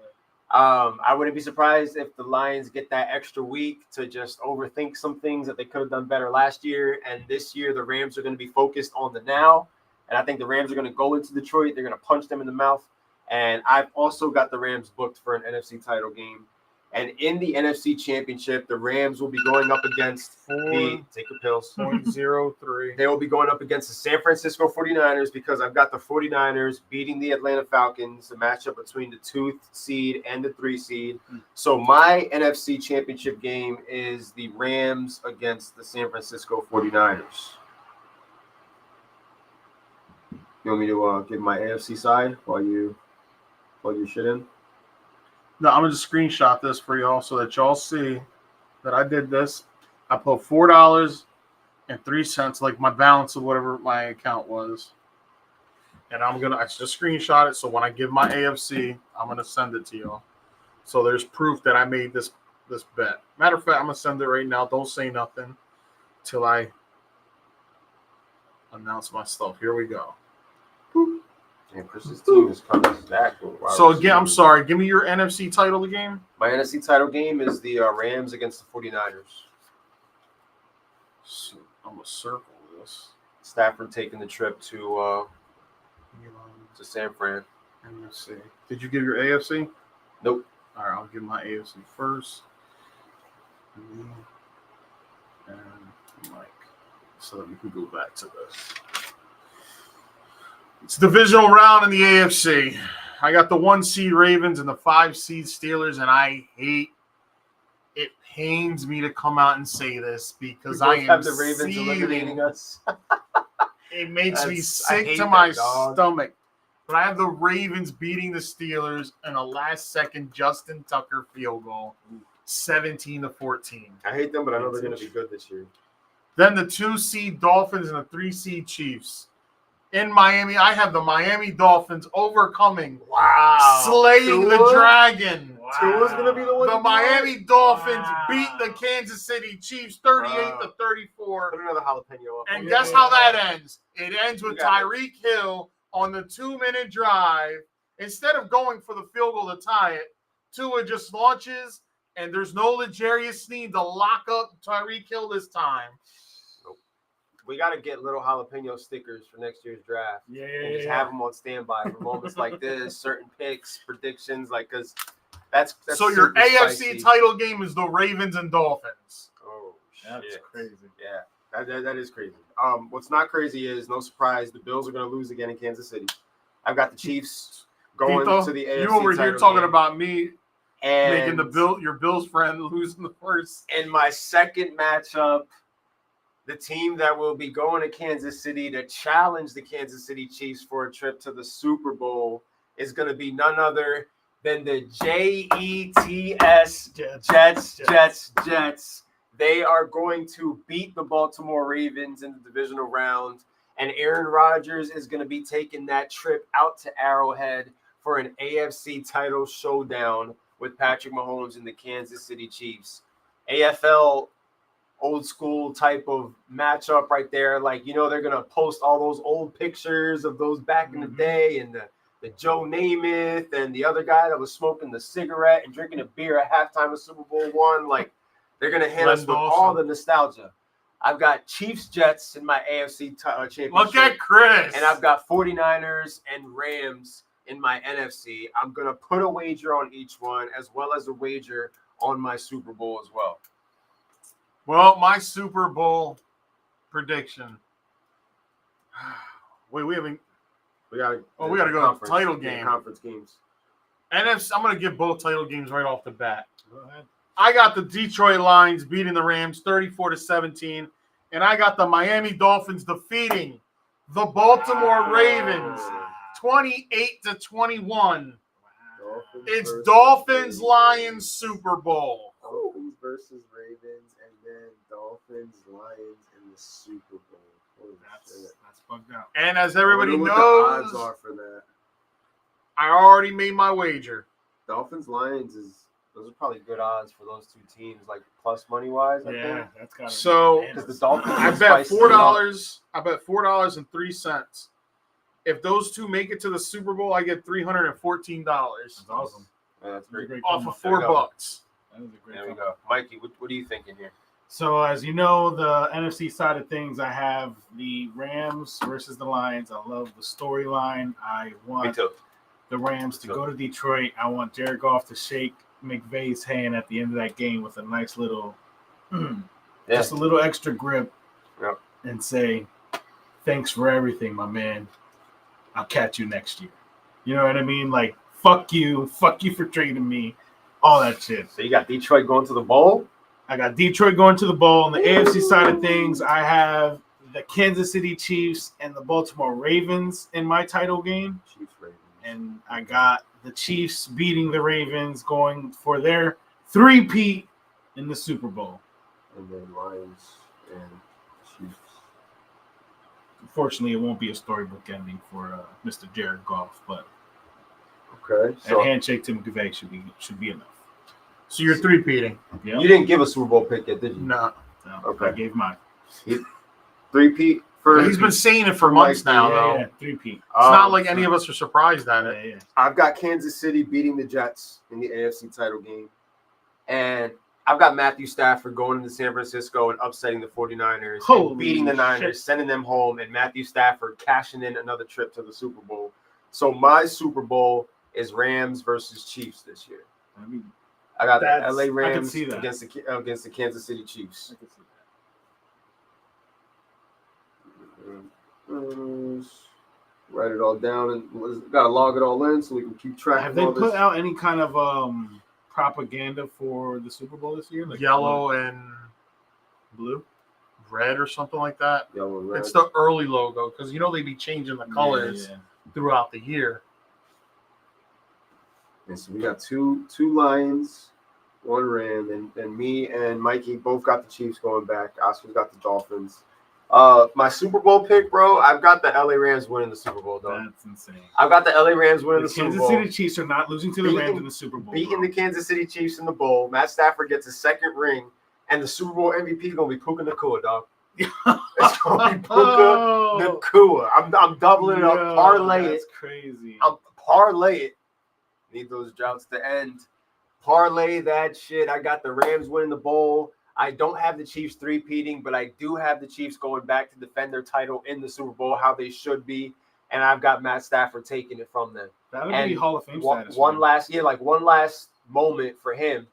I wouldn't be surprised if the Lions get that extra week to just overthink some things that they could have done better last year. And this year, the Rams are going to be focused on the now. And I think the Rams are going to go into Detroit. They're going to punch them in the mouth. And I've also got the Rams booked for an NFC title game. And in the NFC Championship, the Rams will be going up against take your pills. 4.03. They will be going up against the San Francisco 49ers because I've got the 49ers beating the Atlanta Falcons, a matchup between the 2 seed and the 3 seed. So my NFC Championship game is the Rams against the San Francisco 49ers. You want me to give my AFC side while you plug your shit in? No, I'm going to screenshot this for y'all so that y'all see that I did this. I put $4.03, like my balance of whatever my account was. And I just screenshot it. So when I give my AFC, I'm going to send it to y'all. So there's proof that I made this bet. Matter of fact, I'm going to send it right now. Don't say nothing till I announce my stuff. Here we go. And Chris's team is coming back. So again, I'm sorry. Give me your NFC title again. My NFC title game is the Rams against the 49ers. So I'm going to circle this. Stafford taking the trip to San Fran. NFC. Did you give your AFC? Nope. All right, I'll give my AFC first. And Mike. So that we can go back to this. It's divisional round in the AFC. I got the 1 seed Ravens and the 5 seed Steelers, and I hate it. Pains me to come out and say this because I am have the Ravens eliminating seething. us. It makes me I sick hate to that, my dog. stomach. But I have the Ravens beating the Steelers in a last-second Justin Tucker field goal, 17-14. I hate them, but I know they're going to be good this year. Then the 2 seed Dolphins and the 3 seed Chiefs. In Miami, I have the Miami Dolphins overcoming, slaying the Tua? dragon. Tua's going to be the one. The to do Miami it? Dolphins Wow. beat the Kansas City Chiefs 38-34. Put another jalapeno up. And Yeah. guess how that ends? It ends with You got it. Tyreek Hill on the 2-minute drive. Instead of going for the field goal to tie it, Tua just launches, and there's no L'Jarius Sneed to lock up Tyreek Hill this time. We got to get little jalapeno stickers for next year's draft. Yeah, And just have them on standby for moments like this, certain picks, predictions, like, because that's So your super AFC spicy. title game is the Ravens and Dolphins. Oh, That's shit. crazy. Yeah, that is crazy. What's not crazy is, no surprise, the Bills are going to lose again in Kansas City. I've got the Chiefs going Tito, to the AFC you over here title talking game. about me And Making your Bills friend losing the first. in my second matchup, the team that will be going to Kansas City to challenge the Kansas City Chiefs for a trip to the Super Bowl is going to be none other than the Jets. They are going to beat the Baltimore Ravens in the divisional round, and Aaron Rodgers is going to be taking that trip out to Arrowhead for an AFC title showdown with Patrick Mahomes and the Kansas City Chiefs. AFL old school type of matchup right there. Like, they're going to post all those old pictures of those back in the day, and the Joe Namath and the other guy that was smoking the cigarette and drinking a beer at halftime of Super Bowl I. Like, they're going to hit us with all the nostalgia. I've got Chiefs-Jets in my AFC championship. Look at Chris. And I've got 49ers and Rams in my NFC. I'm going to put a wager on each one, as well as a wager on my Super Bowl as well. Well, my Super Bowl prediction. Wait, we haven't. We got to go to title game. Conference games. NFC. I'm going to give both title games right off the bat. Go ahead. I got the Detroit Lions beating the Rams 34-17, and I got the Miami Dolphins defeating the Baltimore Ravens 28-21. It's Dolphins Lions Super Bowl. Dolphins versus Ravens, and then Dolphins Lions in the Super Bowl. Holy shit. That's bugged out. And as everybody I wonder knows, what the odds are for that. I already made my wager. Dolphins Lions those are probably good odds for those two teams, like plus money wise. Yeah, that's got to So because the Dolphins. I bet $4. I bet $4.03. If those two make it to the Super Bowl, I get $314 That's awesome. Yeah, that's great. off of There we $4. go. That is a great There we combo. go, Mikey. What are you thinking here? So, as you know, the NFC side of things, I have the Rams versus the Lions. I love the storyline. I Me want too. the Rams to go to Detroit. I want Jared Goff to shake McVay's hand at the end of that game with a nice little, just a little extra grip, and say, "Thanks for everything, my man. I'll catch you next year." You know what I mean? Like, fuck you for trading me, all that shit. So you got Detroit going to the bowl. I got Detroit going to the bowl. On the AFC side of things, I have the Kansas City Chiefs and the Baltimore Ravens in my title game. Chiefs Ravens. And I got the Chiefs beating the Ravens, going for their three-peat in the Super Bowl. And then Lions and Chiefs. Unfortunately, it won't be a storybook ending for Mr. Jared Goff, but Okay. that So handshake to McVay should be enough. So you're three-peating. Yeah. you didn't give a Super Bowl pick yet, did you? No. Okay. I gave mine. Three-peat for. He's been saying it for months now, though. Yeah, three-peat. It's not like any of us are surprised at it. Yeah. I've got Kansas City beating the Jets in the AFC title game. And I've got Matthew Stafford going into San Francisco and upsetting the 49ers, and Holy beating the Niners, shit. sending them home, and Matthew Stafford cashing in another trip to the Super Bowl. So my Super Bowl is Rams versus Chiefs this year. I mean, I got the That's- LA I can Rams see that. against the Kansas City Chiefs. I can see Write it all down and got to log it all in so we can keep that. track Have of they all put this. out any kind of propaganda for the Super Bowl this year? Like Yellow and blue? red or something like that. Yellow and red. It's the early logo because they be changing the colors Yeah. throughout the year. And so we got two Lions, one Ram, and me and Mikey both got the Chiefs going back. Oscar's got the Dolphins. My Super Bowl pick, bro, I've got the LA Rams winning the Super Bowl, though. That's insane. I've got the LA Rams winning The the Super Kansas Bowl. City Chiefs are not losing to the Beating- Rams in the Super Bowl. Beating the Kansas City Chiefs in the bowl. Matt Stafford gets his second ring, and the Super Bowl MVP is going to be Puka Nacua, dog. It's going to be Puka Nacua. I'm doubling it up. Parlay it. That's crazy. Parlay it. Need those droughts to end. Parlay that shit. I got the Rams winning the bowl. I don't have the Chiefs three-peating, but I do have the Chiefs going back to defend their title in the Super Bowl, how they should be. And I've got Matt Stafford taking it from them. That would and be Hall of Fame One status. one last moment for him.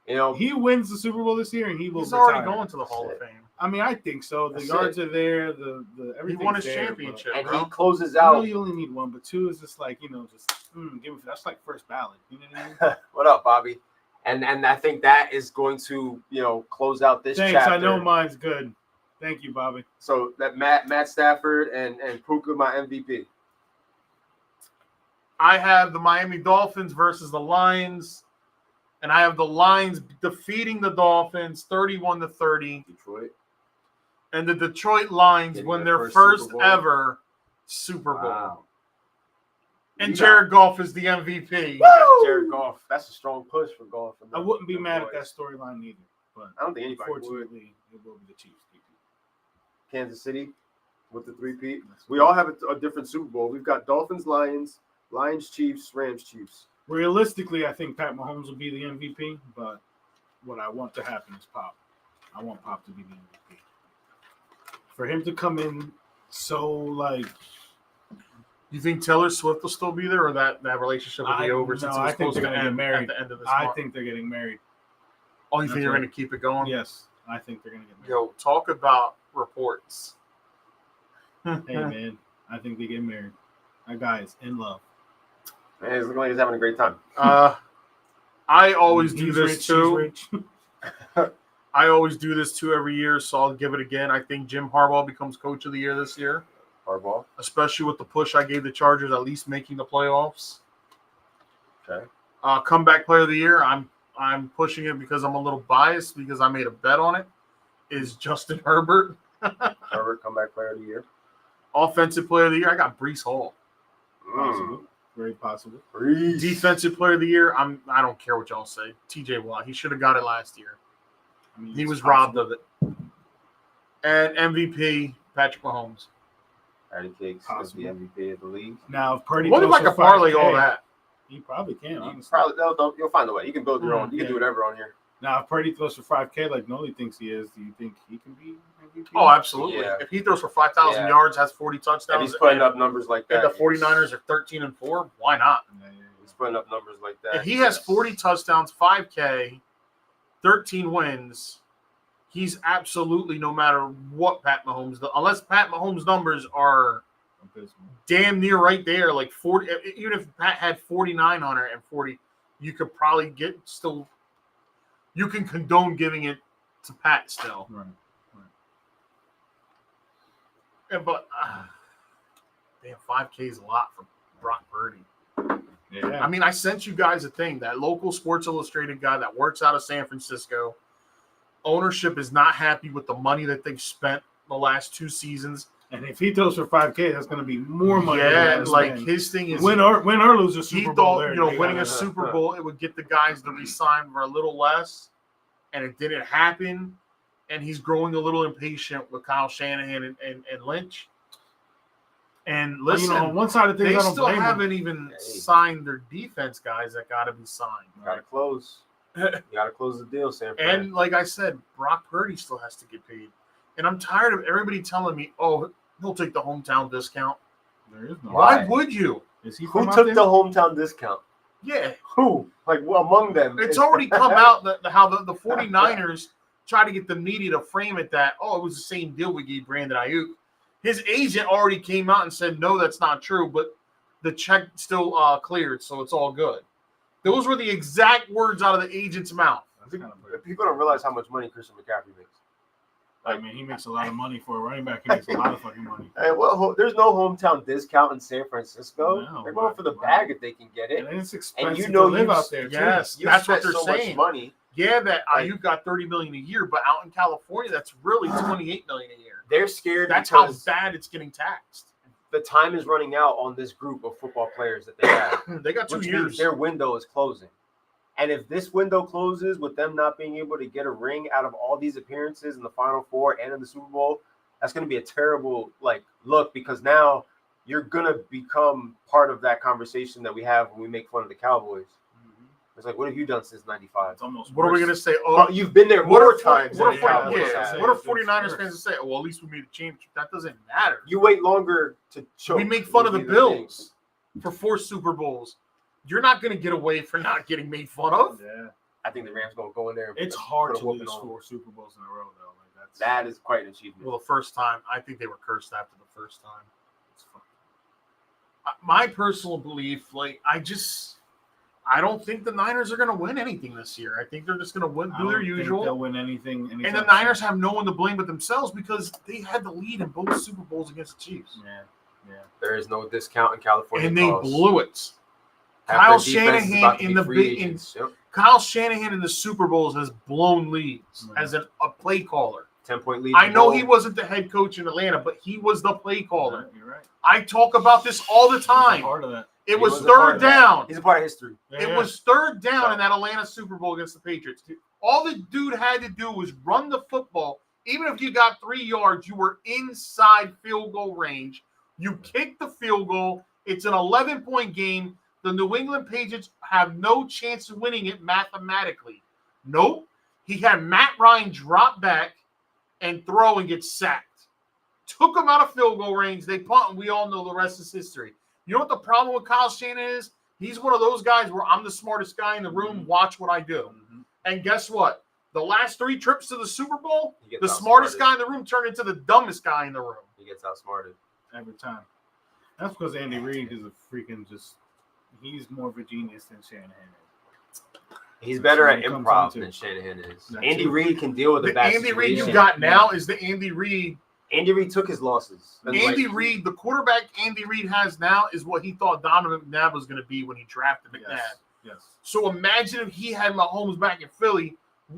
He wins the Super Bowl this year, and he will He's already retire. going to the Hall of Fame. I mean, I think so. The That's yards are there. The He everything's won his there, championship, And bro. he closes But I know out. you only need one, but two is just like give it. That's like first ballot. You know what I mean? What up, Bobby? And I think that is going to close out this Thanks. chapter. I know mine's good. Thank you, Bobby. So that Matt Stafford and Puka, my MVP. I have the Miami Dolphins versus the Lions, and I have the Lions defeating the Dolphins 31-30, Detroit. and the Detroit Lions Getting win their their first first Super Bowl. ever Super Bowl. Wow. And You Jared Goff is the MVP. got Jared Goff. That's a strong push for Goff. I wouldn't be mad at that storyline either, but I don't think anybody would. unfortunately, it will be the Chiefs. Kansas City with the three-peat. We all have a different Super Bowl. We've got Dolphins, Lions, Chiefs, Rams, Chiefs. Realistically, I think Pat Mahomes will be the MVP, but what I want to happen is Pop. I want Pop to be the MVP. For him to come in You think Taylor Swift will still be there, or that relationship will be over since it was I think supposed they're to going to get end married. at the end of this I month? think they're getting married. Oh, you think That's they're right. going to keep it going? Yes, I think they're going to get married. Yo, talk about reports. Hey, man, I think they get married. That guy is in love. Man, he's looking like he's having a great time. I always do He's this rich, too. she's rich. I always do this too every year, so I'll give it again. I think Jim Harbaugh becomes coach of the year this year, Harbaugh. especially with the push I gave the Chargers at least making the playoffs. Okay. Comeback player of the year, I'm pushing it because I'm a little biased because I made a bet on it, is Justin Herbert. Herbert, comeback player of the year. Offensive player of the year, I got Breece Hall. Possible. Very possible. Breeze. Defensive player of the year, I don't care what y'all say. TJ Watt, he should have got it last year. I mean, He it's was possible. robbed of it. And MVP, Patrick Mahomes. Patty Cakes is Possible. the MVP of the league. Now, if Purdy What if throws I could for parlay 5K, all that? He probably can. You Honestly. probably you'll find a way. You can build your own. You can Yeah. do whatever on here. Now, if Purdy throws for 5K like Noli thinks he is, do you think he can be MVP? Oh, absolutely. Yeah. If he throws for 5,000 Yeah. yards, has 40 If touchdowns, he's putting up numbers like and that, the 49ers are 13-4, why not? he's putting up numbers like that. If he has 40 touchdowns, 5K, 13 wins, he's absolutely, no matter what Pat Mahomes does, unless Pat Mahomes' numbers are damn near right there, like 40, even if Pat had 49 on it and 40, you could probably you can condone giving it to Pat still. Right. But damn, 5K is a lot for Brock Purdy. Yeah. I mean, I sent you guys a thing. That local Sports Illustrated guy that works out of San Francisco, ownership is not happy with the money that they've spent the last 2 seasons. And if he throws for 5K, that's going to be more money. Yeah, than like spend. his thing is win or lose a he Super Bowl. thought, there, winning yeah. a Super Bowl, it would get the guys to resign for a little less, and it didn't happen. And he's growing a little impatient with Kyle Shanahan and Lynch. And listen, on one side of things, they I don't still blame him. haven't even signed their defense guys that got to be signed. Gotta close. You gotta close the deal, Sam. Fran. And like I said, Brock Purdy still has to get paid. And I'm tired of everybody telling me, oh, he'll take the hometown discount. There is no. Why? Why would you? Is he Who from out took there? the hometown discount? Yeah. Who? Like, well, among them. It's already come out that how the 49ers try to get the media to frame it that, oh, it was the same deal we gave Brandon Ayuk. His agent already came out and said, no, that's not true, but the check still cleared, so it's all good. Those were the exact words out of the agent's mouth. That's kind of weird. People don't realize how much money Christian McCaffrey makes. I mean, he makes a lot of money for a running back. He makes a lot of fucking money. Hey, well, there's no hometown discount in San Francisco. No, They're going for the wow. bag if they can get it. And it's expensive know to live you- out there, too. Yes, You that's what spent they're so saying. much money. Yeah, that Like- Ayuk got $30 million a year, but out in California, that's really $28 million a year. They're scared That's how because bad it's getting taxed. the time is running out on this group of football players that they have. They got 2 which years. means their window is closing. And if this window closes with them not being able to get a ring out of all these appearances in the Final Four and in the Super Bowl, that's going to be a terrible look, because now you're going to become part of that conversation that we have when we make fun of the Cowboys. It's like, what have you done since '95? It's almost What are we worse. going to say? Oh, Well, you've been there what more are times What than are, the Cowboys yeah, have. what are It's 49ers worse. fans to say? Oh, well, at least we made a championship. That doesn't matter. You wait longer to choke. We make fun of the would be Bills for 4 Super Bowls. You're not going to get away for not getting made fun of. Yeah. I think the Rams going to go in there. And It's hard put a to whooping lose on them. 4 Super Bowls in a row, though. Like That is quite an achievement. Well, the first time, I think they were cursed after the first time. My personal belief, I don't think the Niners are going to win anything this year. I think they're just going to win, do their usual. They'll win anything. And the Niners have no one to blame but themselves because they had the lead in both Super Bowls against the Chiefs. Yeah. There is no discount in California. And they blew it. Kyle Shanahan in the Super Bowls has blown leads as a play caller. 10-point lead. I know he wasn't the head coach in Atlanta, but he was the play caller. You're right. I talk about this all the time. Part of that. It was third down. He's a part of history. It was third down in that Atlanta Super Bowl against the Patriots. All the dude had to do was run the football. Even if you got 3 yards, you were inside field goal range. You kicked the field goal. It's an 11-point game. The New England Patriots have no chance of winning it mathematically. Nope. He had Matt Ryan drop back and throw and get sacked. Took him out of field goal range. They punt, and we all know the rest is history. You know what the problem with Kyle Shanahan is? He's one of those guys where I'm the smartest guy in the room. Watch what I do. Mm-hmm. And guess what? The last 3 trips to the Super Bowl, the smartest guy in the room turned into the dumbest guy in the room. He gets outsmarted. Every time. That's because Andy Reid is a freaking he's more of a genius than Shanahan is. He's better at improv than Shanahan is. Andy Reid can deal with the bad Andy Reid you got now is the Andy Reid. Andy Reid took his losses. Reid, the quarterback Andy Reid has now is what he thought Donovan McNabb was going to be when he drafted McNabb. Yes. So imagine if he had Mahomes back in Philly.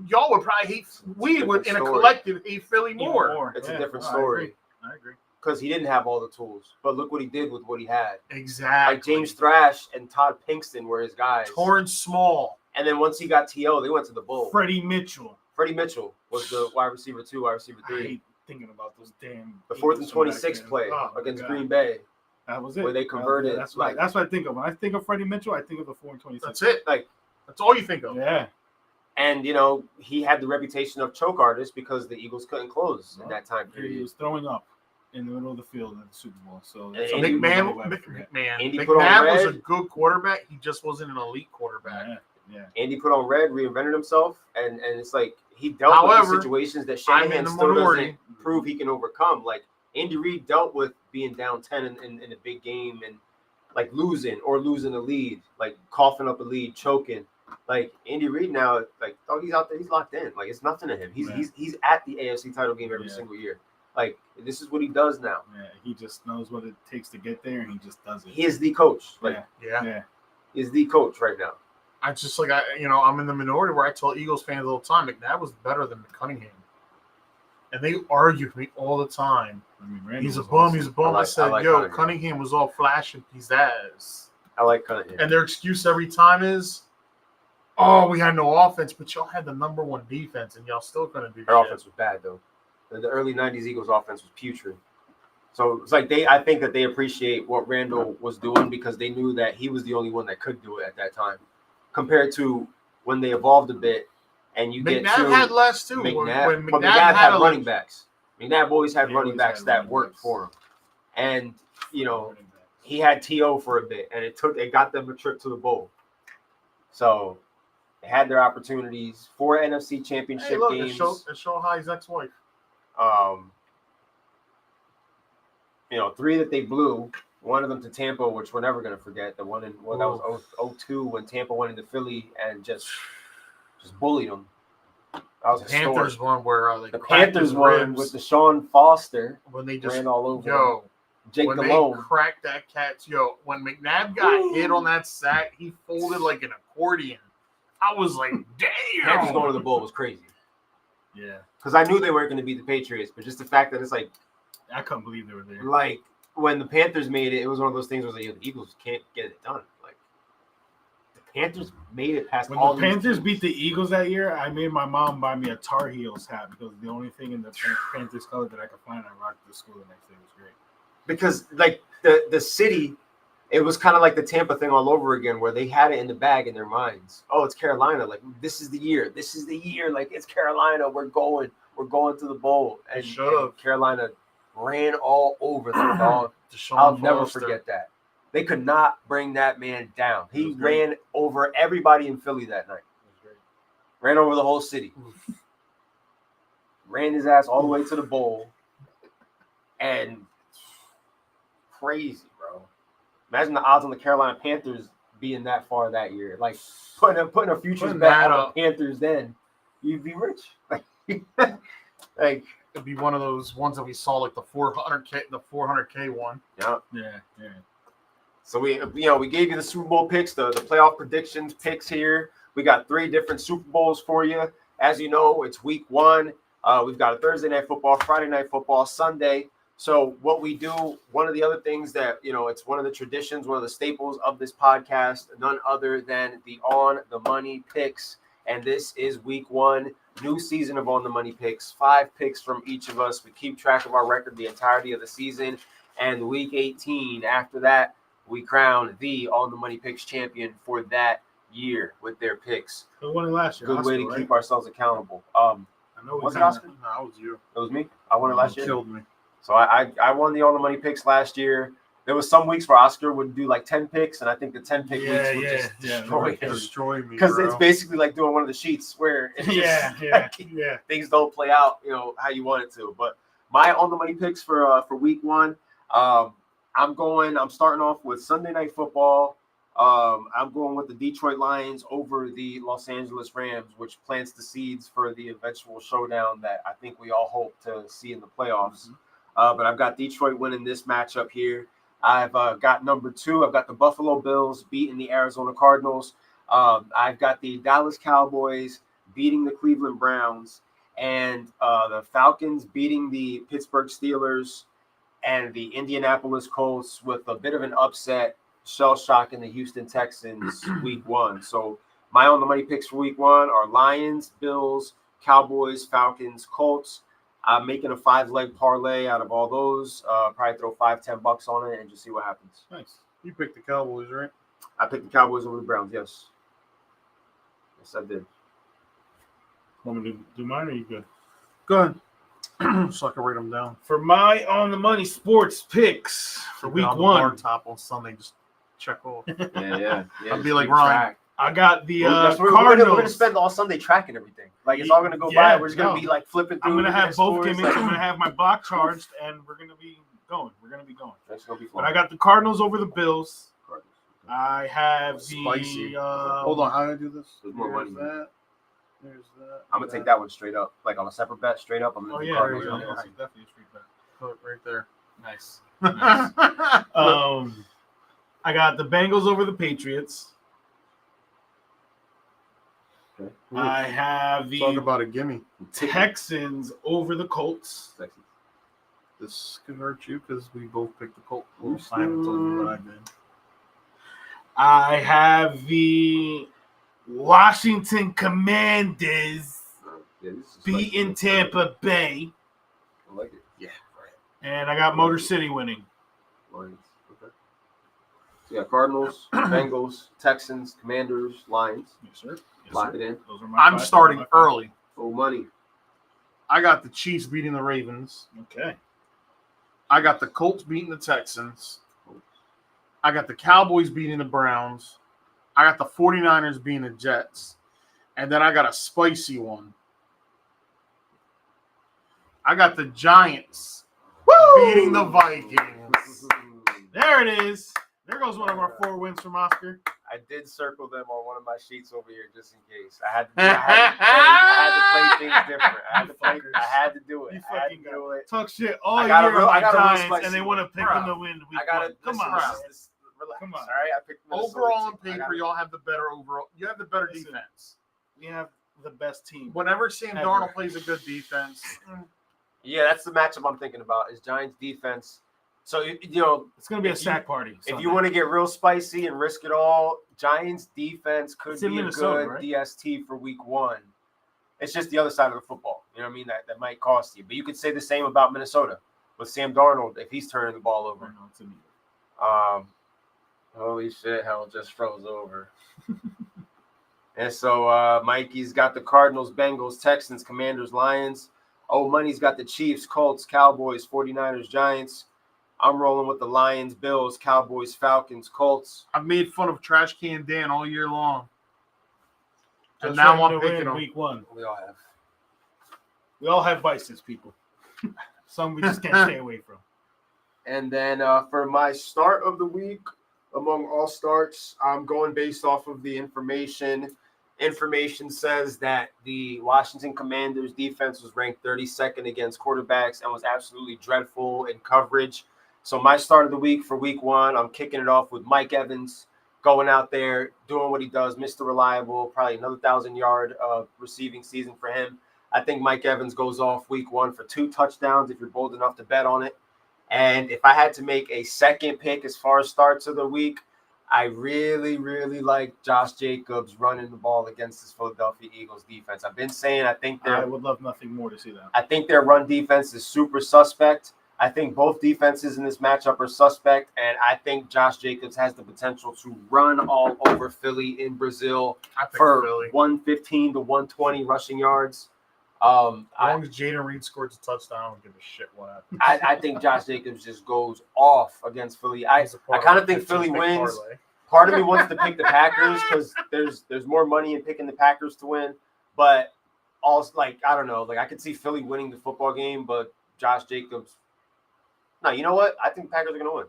Y'all would probably hate. We would, in a story. collective, hate Philly more. It's a different story. I agree. Because he didn't have all the tools. But look what he did with what he had. Exactly. Like James Thrash and Todd Pinkston were his guys. Torrance Small. And then once he got T.O., they went to the Bowl. Freddie Mitchell was the wide receiver 2, wide receiver 3. I hate thinking about those damn. The 4th and 26 play against Green Bay. That was it. Where they converted. That's what I think of. When I think of Freddie Mitchell, I think of the 4 and 26. That's it. That's all you think of. Yeah. And, he had the reputation of choke artist because the Eagles couldn't close in that time period. He was throwing up in the middle of the field in the Super Bowl. So McMahon was a good quarterback. He just wasn't an elite quarterback. Yeah. Andy put on red, reinvented himself, and it's like he dealt with the situations that Shanahan still doesn't prove he can overcome. Like Andy Reid dealt with being down 10 in a big game and like losing the lead, like coughing up a lead, choking. Like Andy Reid now, he's out there, he's locked in. Like it's nothing to him. He's at the AFC title game every single year. Like this is what he does now. Yeah, he just knows what it takes to get there, and he just does it. He is the coach. He is the coach right now. I just I'm in the minority where I tell Eagles fans all the time, McNabb was better than Cunningham. And they argue with me all the time. I mean, he's a bum. I said, Cunningham was all flash and his ass. I like Cunningham. And their excuse every time is, we had no offense, but y'all had the number 1 defense, and y'all still couldn't do Their offense was bad, though. The early 90s Eagles offense was putrid. So it's like I think that they appreciate what Randall was doing because they knew that he was the only one that could do it at that time. Compared to when they evolved a bit, and McNabb had less too. When McNabb had running backs. McNabb always had running backs that worked for him, and he had T.O. for a bit, and it got them a trip to the bowl. So they had their opportunities, 4 NFC Championship games. It show High's ex-wife. 3 that they blew. One of them to Tampa, which we're never going to forget. The one that was 0-2 when Tampa went into Philly and just bullied them. That was the Panthers one where the Panthers one with Deshaun Foster when they just ran all over. Jake when Delhomme. They cracked that cat's when McNabb got hit on that sack, he folded like an accordion. I was like, damn. Panthers going to the Bowl was crazy. Yeah, because I knew they weren't going to beat the Patriots, but just the fact that it's like, I couldn't believe they were there. Like when the Panthers made it, it was one of those things where the Eagles can't get it done. Like the Panthers made it past when all the Panthers beat the Eagles that year. I made my mom buy me a Tar Heels hat because the only thing in the Panthers color that I could find, I rocked to school the next day. It was great. Because like the city, it was kind of like the Tampa thing all over again, where they had it in the bag in their minds. Oh, it's Carolina. Like this is the year. This is the year. Like it's Carolina. We're going to the bowl. And Carolina ran all over them, dog. I'll never forget that. They could not bring that man down. He ran over everybody in Philly that night. Ran over the whole city. ran his ass all the way to the bowl, and crazy, bro. Imagine the odds on the Carolina Panthers being that far that year. Like putting a futures Putting bet that on up. the Panthers, then you'd be rich. Like It'd be one of those ones that we saw, like the 400K one. yeah. Yeah. So we gave you the Super Bowl picks, the playoff predictions picks here. We got 3 different Super Bowls for you. As you know, it's week 1. We've got a Thursday night football, Friday night football, Sunday. So what we do, one of the other things that, it's one of the traditions, one of the staples of this podcast, none other than the On the Money picks. And this is week 1, new season of On the Money picks, 5 picks from each of us. We keep track of our record the entirety of the season. And week 18, after that, we crown the On the Money picks champion for that year with their picks. Who won it last year? Good Oscar, way to right? keep ourselves accountable. I know we Was it kinda- Oscar? No, that was you. It was me. I won it last You year. killed me. So I won the On the Money picks last year. There was some weeks where Oscar would do like 10 picks, and I think the 10 pick weeks would just destroy him. Destroy me, Because bro. it's basically like doing one of the sheets where it's just, Yeah. things don't play out, how you want it to. But my On the Money picks for week 1, I'm starting off with Sunday Night Football. I'm going with the Detroit Lions over the Los Angeles Rams, which plants the seeds for the eventual showdown that I think we all hope to see in the playoffs. But I've got Detroit winning this matchup here. I've got number 2. I've got the Buffalo Bills beating the Arizona Cardinals. I've got the Dallas Cowboys beating the Cleveland Browns, and the Falcons beating the Pittsburgh Steelers, and the Indianapolis Colts with a bit of an upset, shell shock in the Houston Texans week 1. So my On the Money picks for week 1 are Lions, Bills, Cowboys, Falcons, Colts. I'm making a 5-leg parlay out of all those. Probably throw $5-10 on it and just see what happens. Nice. You picked the Cowboys, right? I picked the Cowboys over the Browns. Yes, I did. Want me to do mine or are you good? Go ahead. So I can write them down. For my On the Money sports picks for week On the 1, bar top on Sunday, just check off. Yeah. I'd be like Ryan. I got the We're Cardinals. gonna spend all Sunday tracking everything. Like it's all gonna go by. We're just gonna be like flipping through. I'm gonna have both scores. gimmicks. I'm gonna have my block charged, and we're gonna be going. That's gonna be fun. But I got the Cardinals over the Bills. I have the Spicy. Hold on, how do I do this? There's more money. That. There's that. I'm gonna take that one straight up, like on a separate bet, straight up. I'm gonna Oh do yeah, Cardinals. there you on go. the That's outside. definitely a street bet. Put it right there. Nice. Nice. I got the Bengals over the Patriots. Okay. I have Talk the about a gimme. Texans over the Colts. Texans. This can hurt you because we both picked the Colts. Oops. I haven't told you what I did. I have the Washington Commanders Yeah, this is beating spicy. Tampa Bay. I like it. Yeah. And I got Motor City winning. Lions. Okay. So yeah, Cardinals, Bengals, Texans, Commanders, Lions. Yes, sir. Yes, Lock sir. it in. Those are my I'm five. starting Those are my five. early. Oh, money. I got the Chiefs beating the Ravens. Okay. I got the Colts beating the Texans. I got the Cowboys beating the Browns. I got the 49ers beating the Jets. And then I got a spicy one. I got the Giants beating the Vikings. There it is. There goes one of our 4 wins from Oscar. I did circle them on one of my sheets over here just in case. I had to play things different. I had to do it. You I had to fucking do it. Talk shit all I year got a real- about I got a real Giants, spicy and they want to pick bro. them to win week I got one. to Come listen, on. relax. Come on. All right, I picked Minnesota Overall on too. I paper, got it. y'all have the better overall. You have the better Listen. defense. We have the best team. Whenever Sam Ever. Darnold plays a good defense, Yeah, that's the matchup I'm thinking about. Is Giants defense. So It's going to be a If you- sack party. if you want to get real spicy and risk it all, Giants defense could It's in be a Minnesota, good right? DST for week 1. It's just the other side of the football. You know what I mean? That might cost you. But you could say the same about Minnesota with Sam Darnold if he's turning the ball over. it's in Holy shit, hell just froze over. And so Mikey's got the Cardinals, Bengals, Texans, Commanders, Lions. Oh, Money's got the Chiefs, Colts, Cowboys, 49ers, Giants. I'm rolling with the Lions, Bills, Cowboys, Falcons, Colts. I've made fun of Trash Can Dan all year long. And Just now trying I'm to picking win him. week 1. We all have. We all have vices, people. Some we just can't stay away from. And then for my start of the week, among all starts, I'm going based off of the information. Information says that the Washington Commanders defense was ranked 32nd against quarterbacks and was absolutely dreadful in coverage. So my start of the week for week 1, I'm kicking it off with Mike Evans, going out there, doing what he does, Mr. Reliable, probably another 1,000-yard receiving season for him. I think Mike Evans goes off week 1 for 2 touchdowns if you're bold enough to bet on it. And if I had to make a second pick as far as starts of the week, I really, really like Josh Jacobs running the ball against this Philadelphia Eagles defense. I've been saying I would love nothing more to see that. I think their run defense is super suspect. I think both defenses in this matchup are suspect, and I think Josh Jacobs has the potential to run all over Philly in Brazil for Philly. 115 to 120 rushing yards. As long as Jaden Reed scores a touchdown, I don't give a shit what happens. I think Josh Jacobs just goes off against Philly. I kind of think Philly wins. Part of me wants to pick the Packers because there's more money in picking the Packers to win. But also, like, I don't know. Like, I could see Philly winning the football game, but Josh Jacobs. No, you know what? I think the Packers are going to win.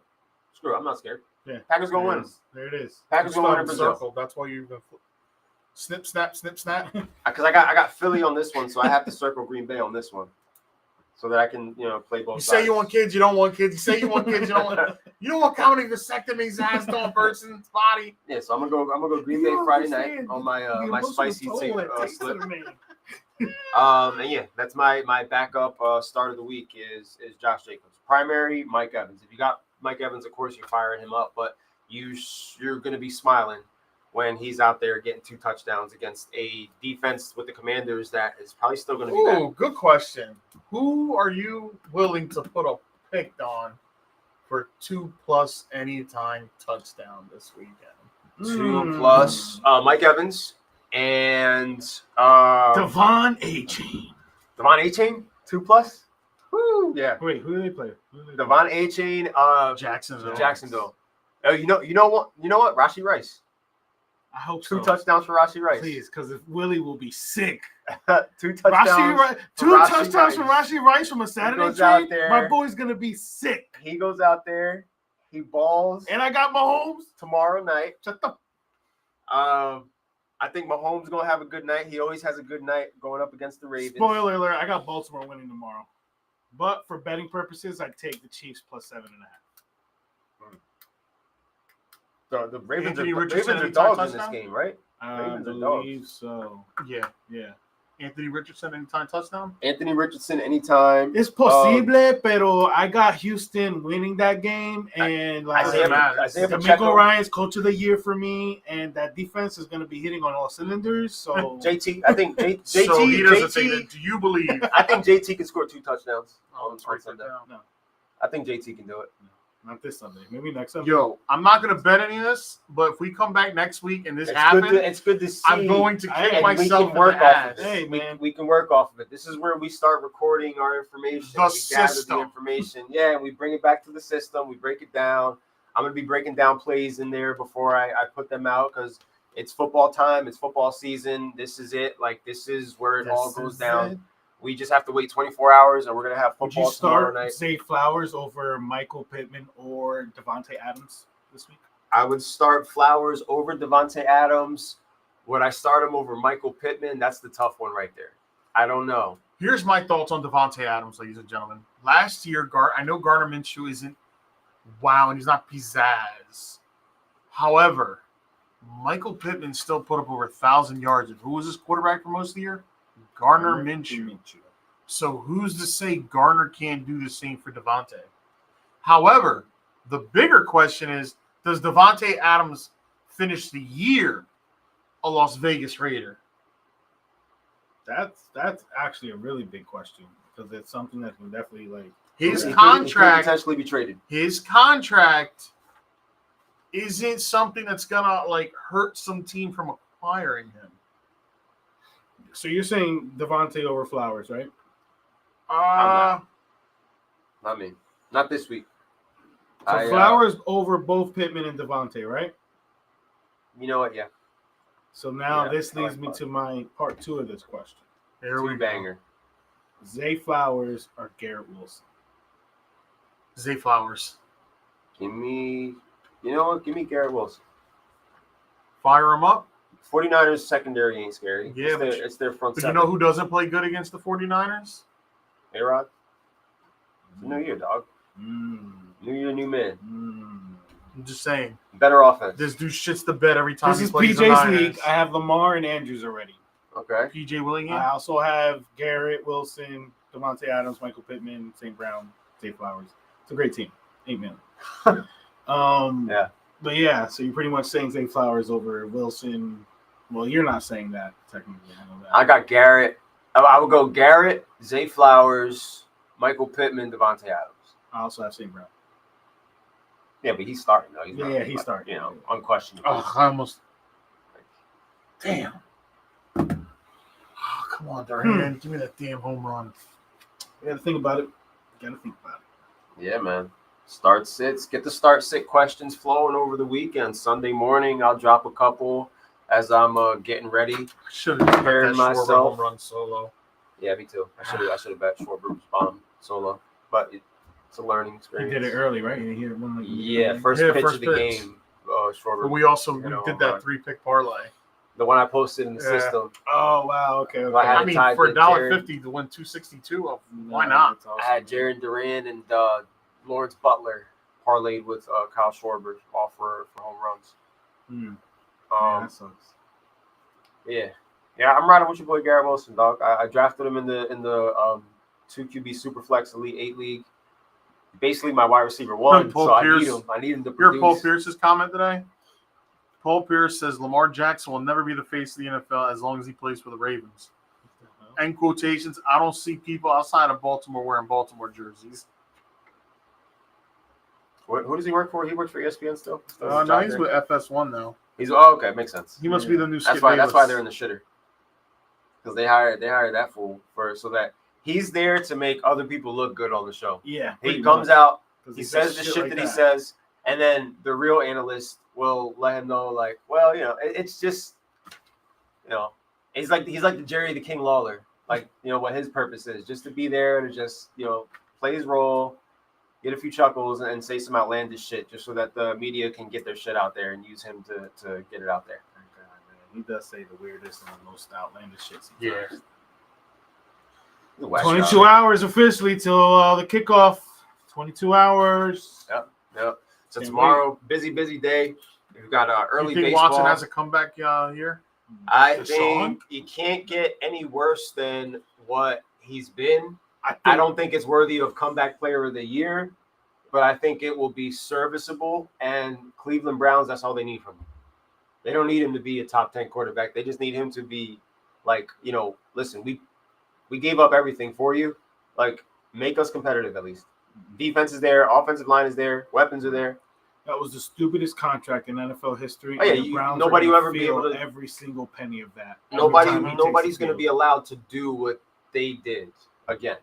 Screw it. I'm not scared. Yeah. Packers going to win. There it is. Packers going to win in Brazil. Circle. That's why you're going to snip, snap, snip, snap. Because I got Philly on this one, so I have to circle Green Bay on this one. So that I can, play both You sides. say you want kids, you don't want kids. You say you want kids, you don't want. You don't want comedy vasectomies ass on a person's body. Yeah, so I'm gonna go Green Bay Friday night on my my spicy slip. And yeah, that's my backup start of the week is Josh Jacobs. Primary, Mike Evans. If you got Mike Evans, of course you're firing him up, but you're gonna be smiling when he's out there getting 2 touchdowns against a defense with the Commanders that is probably still gonna be bad. Ooh, good question. Who are you willing to put a pick on for 2+ anytime touchdown this weekend? 2+. Mike Evans and Devon Achane. Devon Achane, 2+. Woo, yeah. Wait, who do they play? Devon Achane, Jacksonville. Oh, you know what? Rashee Rice. I hope 2 so. touchdowns for Rashee Rice. Please, because if Willie will be sick. 2 touchdowns. Two touchdowns from Rashee Rice from a Saturday goes out trade. there. My boy's gonna be sick. He goes out there, he balls And I got Mahomes. tomorrow night. Shut the. I think Mahomes gonna have a good night. He always has a good night going up against the Ravens. Spoiler alert! I got Baltimore winning tomorrow. But for betting purposes, I take the Chiefs +7.5. The Ravens Anthony are Richardson dogs in anytime this touchdown? game, right? I Ravens are believe so. Yeah. Yeah. Anthony Richardson anytime touchdown? Anthony Richardson anytime. It's possible, pero I got Houston winning that game, and Isaiah DeMeco Pacheco, Ryan's coach of the year for me, and that defense is going to be hitting on all cylinders. So JT. I think JT. So he doesn't JT think that. Do you believe? I think JT can score 2 touchdowns Oh, on sorry, Sunday. no, I think JT can do it. not this Sunday. Maybe next Sunday. Yo, I'm not gonna bet any of this, but if we come back next week and this It's happens, good to see. I'm going to Hey, kick and we myself can in work the off ass. of it. Hey, we, man. we can work off of it. This is where we start recording our information. The We gather system. the information. Yeah, and we bring it back to the system. We break it down. I'm going to be breaking down plays in there before I put them out because it's football time. It's football season. This is it. Like, this is where it all goes down. We just have to wait 24 hours, and we're going to have Would football you tomorrow start night. Zay Flowers over Michael Pittman or Devontae Adams this week? I would start Flowers over Devontae Adams. Would I start him over Michael Pittman? That's the tough one right there. I don't know. Here's my thoughts on Devontae Adams, ladies and gentlemen. Last year, I know Gardner Minshew isn't wow, and he's not pizzazz. However, Michael Pittman still put up over 1,000 yards. And who was his quarterback for most of the year? Gardner Minshew. So who's to say Gardner can't do the same for Devontae? However, the bigger question is, does Devontae Adams finish the year a Las Vegas Raider? That's actually a really big question because it's something that can definitely His He could contract, potentially be traded. his contract isn't something that's gonna hurt some team from acquiring him. So you're saying Devontae over Flowers, right? Uh, Not me. Not this week. So Flowers over both Pittman and Devontae, right? You know what? Yeah. So now Yeah, this I leads like me that. to my part 2 of this question. there we Two go. banger. Zay Flowers or Garrett Wilson? Zay Flowers. Give me, you know what? Give me Garrett Wilson. Fire him up. 49ers secondary ain't scary. Yeah, it's their front But seven. you know who doesn't play good against the 49ers? A-Rod? It's a new year, dog. Mm. New year, new man. I'm just saying. Better offense. This dude shits the bed every time This he is plays the PJ's Niners. league. I have Lamar and Andrews already. Okay. PJ Willingham. I also have Garrett Wilson, Devontae Adams, Michael Pittman, St. Brown, Zay Flowers. It's a great team. 8 million. Yeah. But yeah, so you're pretty much saying Zay Flowers over Wilson. Well, you're not saying that technically. I know that. I got Garrett. I would go Garrett, Zay Flowers, Michael Pittman, Devontae Adams. I also have St. Brown. Yeah, but he's starting though. He's not, Yeah, he's starting. You know, unquestionably. Oh, I almost. Damn. Oh, come on, Durant. Give me that damn home run. You gotta think about it. Yeah, man. Start sits. Get the start sit questions flowing over the weekend. Sunday morning, I'll drop a couple as I'm getting ready. Should have Prepared that myself. Schwarber home run solo. Yeah, me too. I should have bet Schwarber was bomb solo, but it's a learning He experience. did it early, right? He hit one. Yeah, first Yeah, pitch first of the pitch. game. Schwarber. But we also You know, did that 3-pick parlay. the one I posted in the Yeah. system. Oh wow. Okay. I had I to mean, tie for the $1.50 to win 262, why not? I had Jaron Duran and Lawrence Butler parlayed with Kyle Schwarber all for home runs. Yeah, that sucks. Yeah, I'm riding with your boy Garrett Wilson, dog. I drafted him in the 2QB Superflex Elite 8 league. Basically, my wide receiver one, Paul so I Pierce. need him. I need him to You heard produce. Paul Pierce's comment today? Paul Pierce says Lamar Jackson will never be the face of the NFL as long as he plays for the Ravens. End quotations. I don't see people outside of Baltimore wearing Baltimore jerseys. Who does he work for? He works for ESPN still. No, he's with FS1 now. He's okay. Makes sense. He must be the new Skip That's why Bayless. they're in the shitter. Because they hired that fool so that he's there to make other people look good on the show. Yeah. He comes out, 'Cause he says says the shit like that he says, and then the real analyst will let him know, like, well, you know, it's just, you know, he's like the Jerry the King Lawler, like, you know, what his purpose is, just to be there to just, you know, play his role, get a few chuckles, and say some outlandish shit, just so that the media can get their shit out there and use him to get it out there. He does say the weirdest and the most outlandish shit. Yeah. He's a whack 22 job. hours officially till the kickoff. 22 hours. Yep. So Can't tomorrow, busy day. We've got early You think baseball. Watson has a comeback here? I Deshaun? think he can't get any worse than what he's been. I don't think it's worthy of comeback player of the year, but I think it will be serviceable. And Cleveland Browns, that's all they need from him. They don't need him to be a top 10 quarterback. They just need him to be like, you know, listen, we gave up everything for you. Like, make us competitive at least. Defense is there, offensive line is there, weapons are there. That was the stupidest contract in NFL history. Oh, yeah, and the Browns nobody are will gonna ever be feel able to- every single penny of that. Nobody's going to be allowed to do what they did again.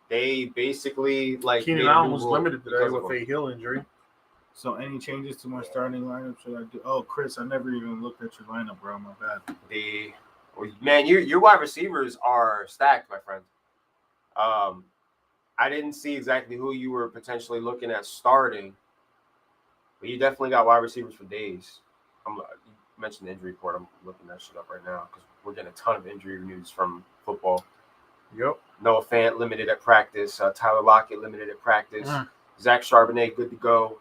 They basically like Keenan made a Allen new was rule limited today because of with him. a heel injury. So any changes to my starting lineup should I do? Oh, Chris, I never even looked at your lineup, bro. My bad. Man, your wide receivers are stacked, my friend. I didn't see exactly who you were potentially looking at starting, but you definitely got wide receivers for days. You mentioned the injury report. I'm looking that shit up right now because we're getting a ton of injury news from football. Yep. Noah Fant limited at practice. Tyler Lockett limited at practice. Zach Charbonnet good to go.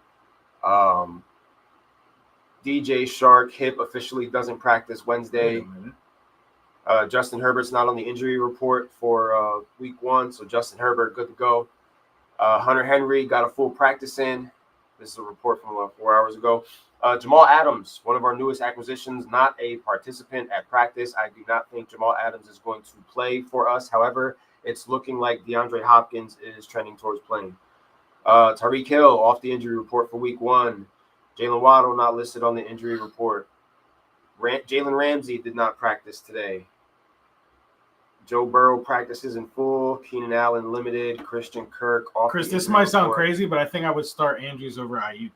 DJ Shark hip officially doesn't practice Wednesday. Wait a minute. Justin Herbert's not on the injury report for week 1, so Justin Herbert good to go. Hunter Henry got a full practice in. This is a report from 4 hours ago. Jamal Adams, one of our newest acquisitions, not a participant at practice. I do not think Jamal Adams is going to play for us. However, it's looking like DeAndre Hopkins is trending towards playing. Tyreek Hill off the injury report for week 1. Jalen Waddle not listed on the injury report. Jalen Ramsey did not practice today. Joe Burrow practices in full. Keenan Allen limited. Christian Kirk off. Chris, the this injury might sound report. crazy, but I think I would start Andrews over Ayuk.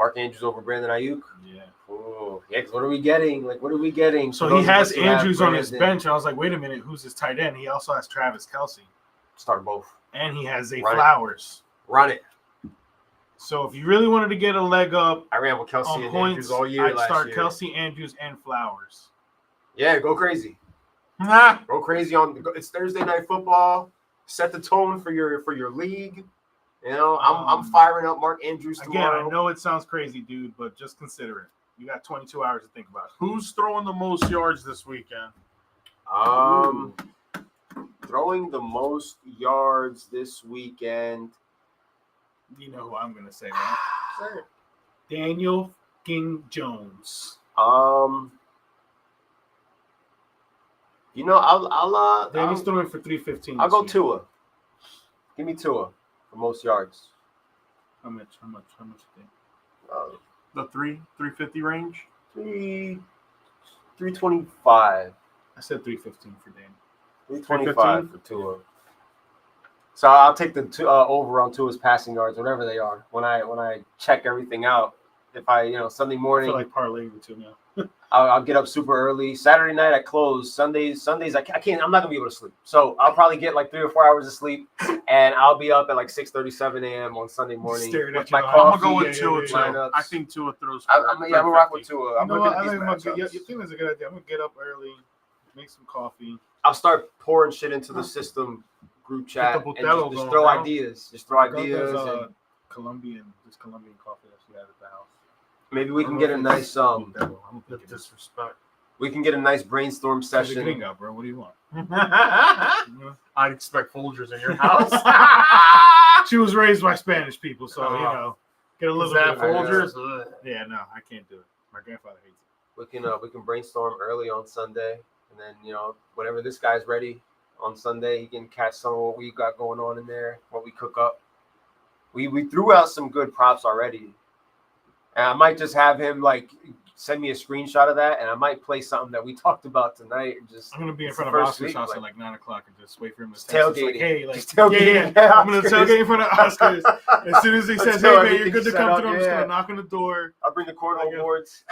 Mark Andrews over Brandon Ayuk. Yeah. Oh, yeah. 'Cause what are we getting? Like, what are we getting? So For he those of has us who have Andrews on his Brandon, bench. And I was like, wait a minute, who's his tight end? He also has Travis Kelce. Start both. And he has Zay Run it. Flowers. Run it. So if you really wanted to get a leg up I ran with Kelsey on and points, Andrews all year I'd last start year. Kelce, Andrews, and Flowers. Yeah, go crazy. Nah. Go crazy on. It's Thursday night football. Set the tone for your league. You know, I'm firing up Mark Andrews Again, tomorrow. I know it sounds crazy, dude, but just consider it. You got 22 hours to think about it. Who's throwing the most yards this weekend? Throwing the most yards this weekend. You know who I'm going to say, right? Daniel King Jones. You know, I'll Danny's throwing for 315. I'll this go week. Tua. Give me Tua for most yards. How much you think? The 350 range? 325. I said 315 for Danny. 325 for Tua. So I'll take the over on Tua's passing yards, whatever they are. When I check everything out, if I Sunday I morning, feel like parlaying the two now. I'll get up super early. Saturday night I close. Sundays I can't. I'm not gonna be able to sleep. So I'll probably get like 3 or 4 hours of sleep, and I'll be up at like 6:37 a.m. on Sunday morning Staring with at my your I'm coffee. gonna go Yeah, with Tua too. lineups. I think Tua throws. I'm gonna rock with Tua. I'm You know looking what? I at these think you matchups. think that's a good idea. I'm going to get up early, make some coffee. I'll start pouring shit into the system group chat the and Botelo just going throw down. ideas. Just throw ideas. There's And Colombian coffee that she had at the house. maybe we can get a nice I don't think The it is. disrespect. we can get a nice brainstorm She's a session. gringa, bro. What do you want? I'd expect Folgers in your house. She was raised by Spanish people, so get a Is little that bit of Folgers? Yeah, no, I can't do it. My grandfather hates it. We can brainstorm early on Sunday, and then whenever this guy's ready on Sunday, he can catch some of what we got going on in there, what we cook up. We threw out some good props already, and I might just have him like send me a screenshot of that, and I might play something that we talked about tonight. And just I'm gonna be in it's front the of first Oscar's week, house like- at like 9 o'clock and just wait for him to Just text us, tailgating. like, hey, like, Just tailgating. yeah, I'm gonna Oscar's. tailgate in front of Oscar's. As soon as he says, Until hey man, you're everything's good to set come up, through, I'm just yeah. gonna knock on the door. I'll bring the cornhole Like, boards.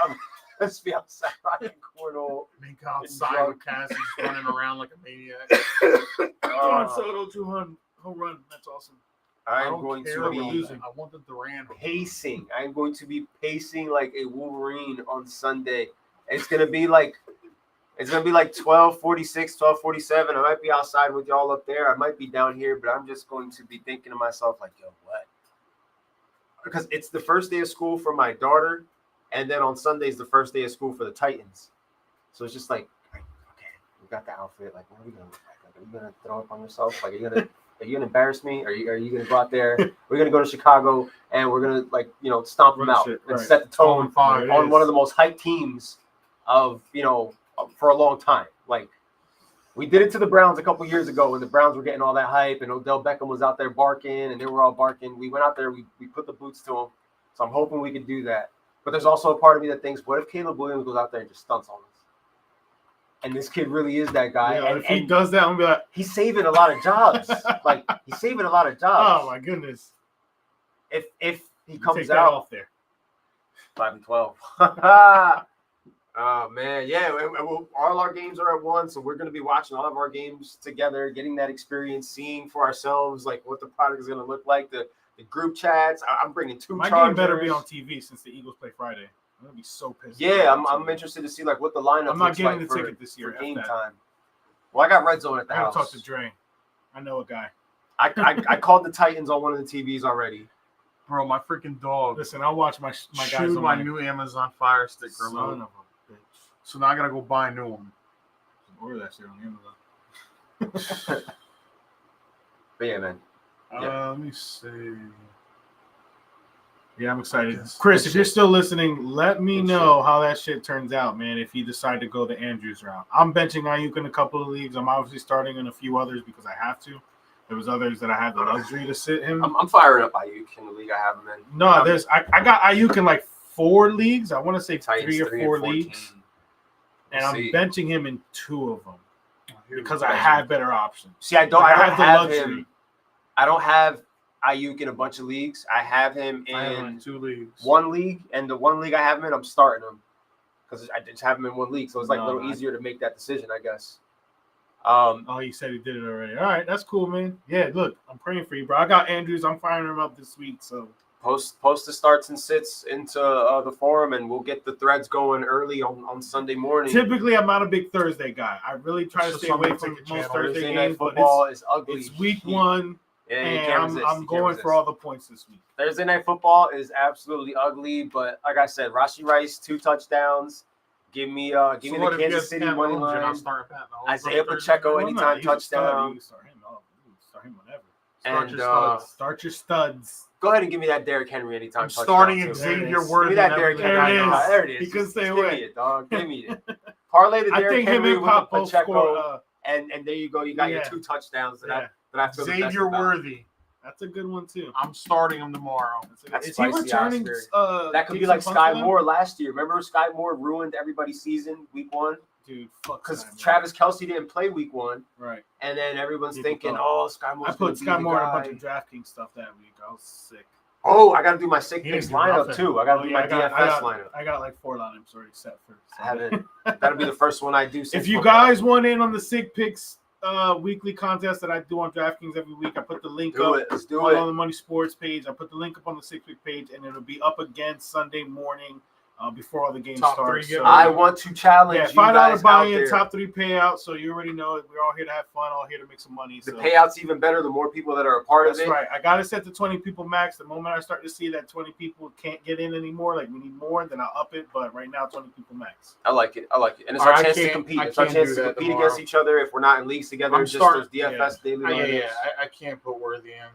Let's be outside rocking cornhole. Make outside Drunk. with Cassie's running around like a maniac. John Soto 200 home run. That's awesome. I I am don't going care to about be losing. I want the Durant. pacing. I am going to be pacing like a Wolverine on Sunday. It's gonna be like 12:46, 12:47. I might be outside with y'all up there. I might be down here, but I'm just going to be thinking to myself like, yo, what? Because it's the first day of school for my daughter, and then on Sunday is the first day of school for the Titans. So it's just like, okay, we got the outfit. Like, what are we gonna look like? Are you gonna throw up on yourself? Like, are you gonna embarrass me? Are you gonna go out there? We're gonna go to Chicago and we're gonna stomp them Run out shit, and right. set the tone 12-5. It on is. one of the most hyped teams of for a long time. Like, we did it to the Browns a couple years ago when the Browns were getting all that hype and Odell Beckham was out there barking and they were all barking. We went out there, we put the boots to them. So I'm hoping we could do that. But there's also a part of me that thinks, what if Caleb Williams goes out there and just stunts on us? And this kid really is that guy. Yeah, and if he does that, I'm gonna be like, he's saving a lot of jobs. Like, he's saving a lot of jobs. oh my goodness. If he Take comes that out off there. 5-12. Oh man, yeah. All our games are at once, so we're going to be watching all of our games together, getting that experience, seeing for ourselves like what the product is going to look like. The group chats. I'm bringing two. My Chargers. game better be on TV since the Eagles play Friday. I'm gonna be so pissed. Yeah, I'm interested to see like what the lineup. I'm not looks getting like the for, ticket this year. for F game that. time. Well, I got Red Zone at the I gotta house. talk to Dre. I know a guy. I called the Titans on one of the TVs already. Bro, my freaking dog Listen, I'll watch my guys chewed on my my new Amazon Fire Stick son remote. of a bitch. So now I gotta go buy a new one. Order that shit on Amazon. But yeah, man. Yeah. Let me see. Yeah, I'm excited. Yes. Chris, Good if you're shit. still listening, let me Good know how that shit turns out, man, if you decide to go the Andrews route. I'm benching Ayuk in a couple of leagues. I'm obviously starting in a few others because I have to. There was others that I had the luxury to sit him. I'm firing up Ayuk in the league I have him in. No, I got Ayuk in like 4 leagues. I want to say Titans 3 or 3 4 and 14. leagues. And We'll I'm see. benching him in 2 of them Oh, here we because go. I have better options. See, I don't Like, I have have the have luxury. him. I don't have Ayuk in a bunch of leagues. I have him I have him in in 2 leagues. one league, and the one league I have him in, I'm starting him because I just have him in one league, so it's like a little easier to make that decision, I guess. Oh, he said he did it already. All right, that's cool, man. Yeah, look, I'm praying for you, bro. I got Andrews. I'm firing him up this week, so Post the starts and sits into the forum, and we'll get the threads going early on Sunday morning. typically I'm not a big Thursday guy. I really try to It's stay just away on the from ticket most channel. Thursday Thursday night games, but football is ugly. it's week Shit. 1, Yeah, you and can't resist. I'm You can't going for resist. all the points this week. Thursday night football is absolutely ugly, but like I said, Rashee Rice 2 touchdowns. Give me the Kansas City money line. Isaiah Pacheco Well, no, anytime he's a stud. touchdown. You can start him up. You can start him whenever. And Start your studs. go ahead and give me that Derrick Henry anytime I'm touchdown. starting too. There it Xavier is. Give Worthy. me that and Derrick everything Henry. There it I got. is. There it is. He can Just stay give away. me it, dog. Give me it. Parlay the I Derrick think him Henry and with the Pop both Pacheco, score. and there you go. You got your Yeah. 2 touchdowns that Yeah. I feel the best Xavier about. Worthy. That's a good one too. I'm starting him tomorrow. That's Is he spicy, returning? That could be Jason like Sky Punchline? Moore last year. Remember Sky Moore ruined everybody's season week 1 Dude, fuck because Sky Moore. Travis Kelce didn't play week 1, Right. and then everyone's People thinking, thought- "Oh, Sky Moore's I put Sky gonna be Moore the in a guy." bunch of DraftKings stuff that week. I was sick. Oh, I got to do my sick He picks didn't do lineup nothing. too. I got to do my I got, DFS lineup. I got like 4 lineups already set for. I haven't. That'll be the first one I do. Since If you football. guys want in on the sick picks weekly contest that I do on DraftKings every week, I put the link do up it. Let's do on it. the Money Sports page. I put the link up on the sick pick page, and it'll be up again Sunday morning before all the games Top start. 3 So, I want to challenge yeah, you $5 guys out buy-in, there. top 3 payout. So you already know it. We're all here to have fun, all here to make some money. The So payout's even better the more people that are a part that's of it. right. I got to set the 20 people max. The moment I start to see that 20 people can't get in anymore, like we need more, then I'll up it. But right now, 20 people max. I like it. And it's All our right, chance I to can't- compete. I It's our can't chance do to that compete tomorrow. against each other. If we're not in leagues together, I'm just starting- those DFS daily. Yeah, lineups. I can't put Worthy in.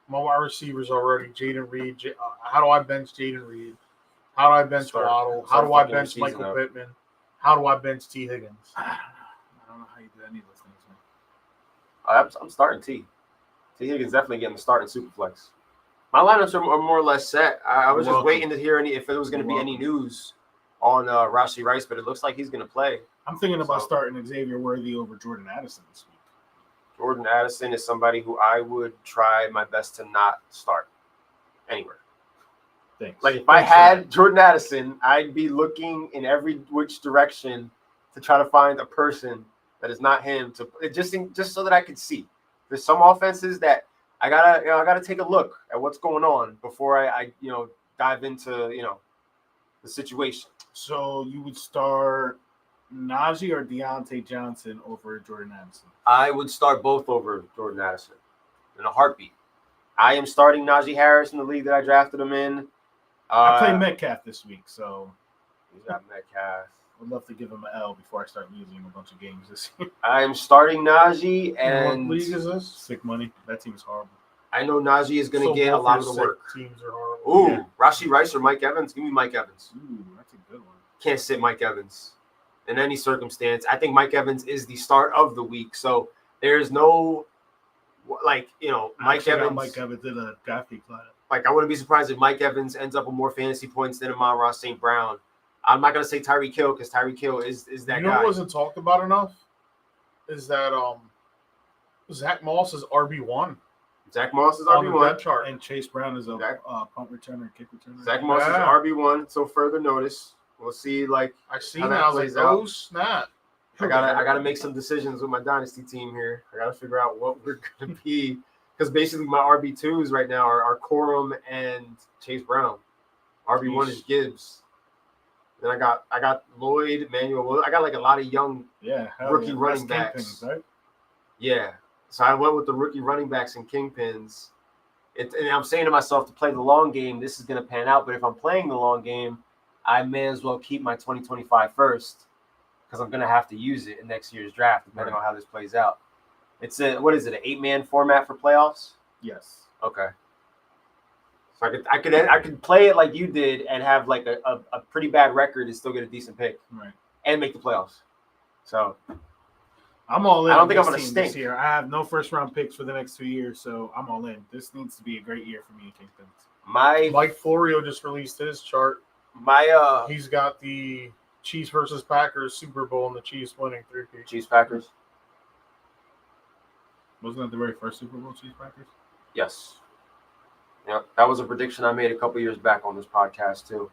My wide receivers already. Jaden Reed. How do I bench Jaden Reed? How do I bench Start- Waddle? How start do I fucking your bench season Michael up. Pittman? How do I bench T. Higgins? I don't know how you do any of those things, man. I'm starting T. T. Higgins definitely getting the start in Superflex. My lineups are more or less set. I was You're just welcome. waiting to hear if there was going to be You're any news on Rashee Rice, but it looks like he's going to play. I'm thinking about So- starting Xavier Worthy over Jordan Addison this week. Jordan Addison is somebody who I would try my best to not start anywhere. Thanks. Like if I Thanks for had that. Jordan Addison, I'd be looking in every which direction to try to find a person that is not him to just so that I could see. There's some offenses that I gotta take a look at what's going on before I dive into the situation. So you would start Najee or Deontay Johnson over Jordan Addison? I would start both over Jordan Addison in a heartbeat. I am starting Najee Harris in the league that I drafted him in. I play Metcalf this week, so He's got Metcalf. would love to give him an L before I start losing a bunch of games this year. I am starting Najee, and what league is this? Sick money. That team is horrible. I know Najee is going to So get a both lot of your the work. sick Teams are horrible. Ooh, Yeah. Rashee Rice or Mike Evans? Give me Mike Evans. Ooh, that's a good one. Can't sit Mike Evans in any circumstance. I think Mike Evans is the start of the week, so there's no Mike Actually, Evans. Mike Evans in a draft pick lineup. Like I wouldn't be surprised if Mike Evans ends up with more fantasy points than Amon-Ra St. Brown. I'm not gonna say Tyreek Hill because Tyreek Hill is that You know guy. what wasn't talked about enough is that Zach Moss is RB1 Zach Moss is on the RB1. depth chart. And Chase Brown is a Zach- punt returner, kick returner. Zach Moss Yeah. is RB1. So further notice. We'll see. Like I see how that now. I was like, plays out. oh snap! I gotta make some decisions with my dynasty team here. I gotta figure out what we're gonna be because basically my RB2s right now are Corum and Chase Brown. RB1 is Gibbs. Then I got Lloyd, Manuel. I got like a lot of young, Yeah, rookie yeah. running That's backs. Kingpins, right? yeah. So I went with the rookie running backs and kingpins. And I'm saying to myself to play the long game, this is gonna pan out. But if I'm playing the long game, I may as well keep my 2025 first because I'm gonna have to use it in next year's draft, depending on how this plays out. It's an 8-man format for playoffs? Yes. Okay. So I could play it like you did and have like a pretty bad record and still get a decent pick Right. and make the playoffs. So I'm all in. I don't on think I'm this gonna team this stink. year. I have no first round picks for the next 2 years, so I'm all in. This needs to be a great year for me in Kingpins. Mike Florio just released his chart. my He's got the Chiefs versus Packers Super Bowl and the Chiefs winning 3-peat. Chiefs Packers. Wasn't that the very first Super Bowl Chiefs Packers? Yes. Yeah, that was a prediction I made a couple years back on this podcast too.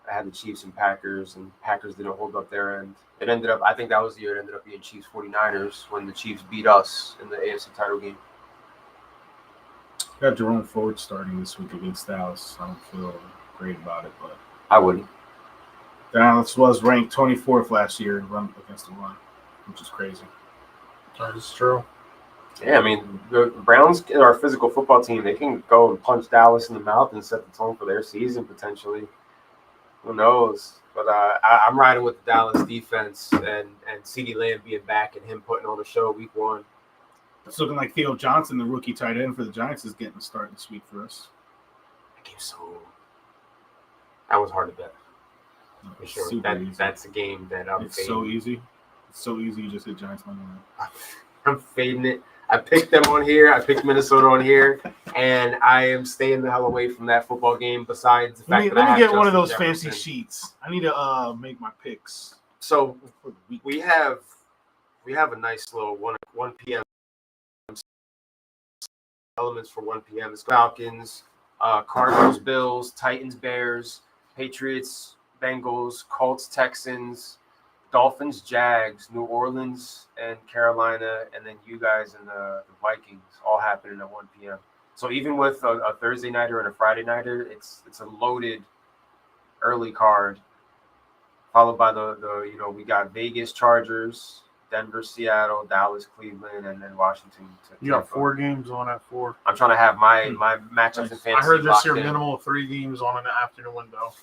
I had the Chiefs and Packers didn't hold up their end. It ended up, I think that was the year it ended up being Chiefs 49ers when the Chiefs beat us in the AFC title game. Got Jerome Ford starting this week against Dallas. I don't feel great about it, but I wouldn't. Dallas was ranked 24th last year in run against the run, which is crazy. That is true. Yeah, I mean, the Browns are our physical football team. They can go and punch Dallas in the mouth and set the tone for their season potentially. Who knows? But I'm riding with the Dallas defense and CeeDee Lamb being back and him putting on a show week 1. It's looking like Theo Johnson, the rookie tight end for the Giants, is getting a start this week for us. That was hard to bet. For It's sure. super easy. That's a game that I'm It's fading. so easy. It's so easy. You just hit Giants money line. I'm fading it. I picked them on here. I picked Minnesota on here, and I am staying the hell away from that football game. Besides the fact Let that I me have get one of Justin those fancy Jefferson. sheets. I need to make my picks So for the week. we have a nice little 1 p.m. elements for 1 p.m. It's Falcons, Cardinals, Bills, Titans, Bears, Patriots, Bengals, Colts, Texans, Dolphins, Jags, New Orleans, and Carolina, and then you guys and the Vikings all happening at 1 p.m. So even with a Thursday nighter and a Friday nighter, it's a loaded early card. Followed by the we got Vegas Chargers, Denver, Seattle, Dallas, Cleveland, and then Washington. You got Tampa. 4 games on at 4. I'm trying to have my matchups in fantasy. I heard this locked year in. minimal of 3 games on an afternoon window.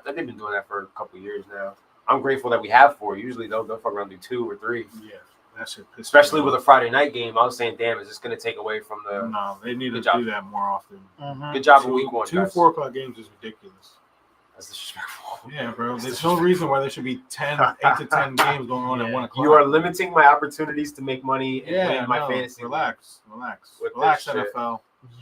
They've been doing that for a couple of years now. I'm grateful that we have 4. Usually they'll fuck around do 2 or 3. Yeah, that should piss Especially me with a off. Friday night game. I was saying, damn, is this going to take away from the No, they need to Good job. do that more often. good job of week 1, Two guys? 4 o'clock games is ridiculous. That's disrespectful. Yeah, bro. There's no reason why there should be 8 to 10 games going on at 1 o'clock. You are limiting my opportunities to make money and win my no, fantasy. Relax. With Relax, this shit. NFL.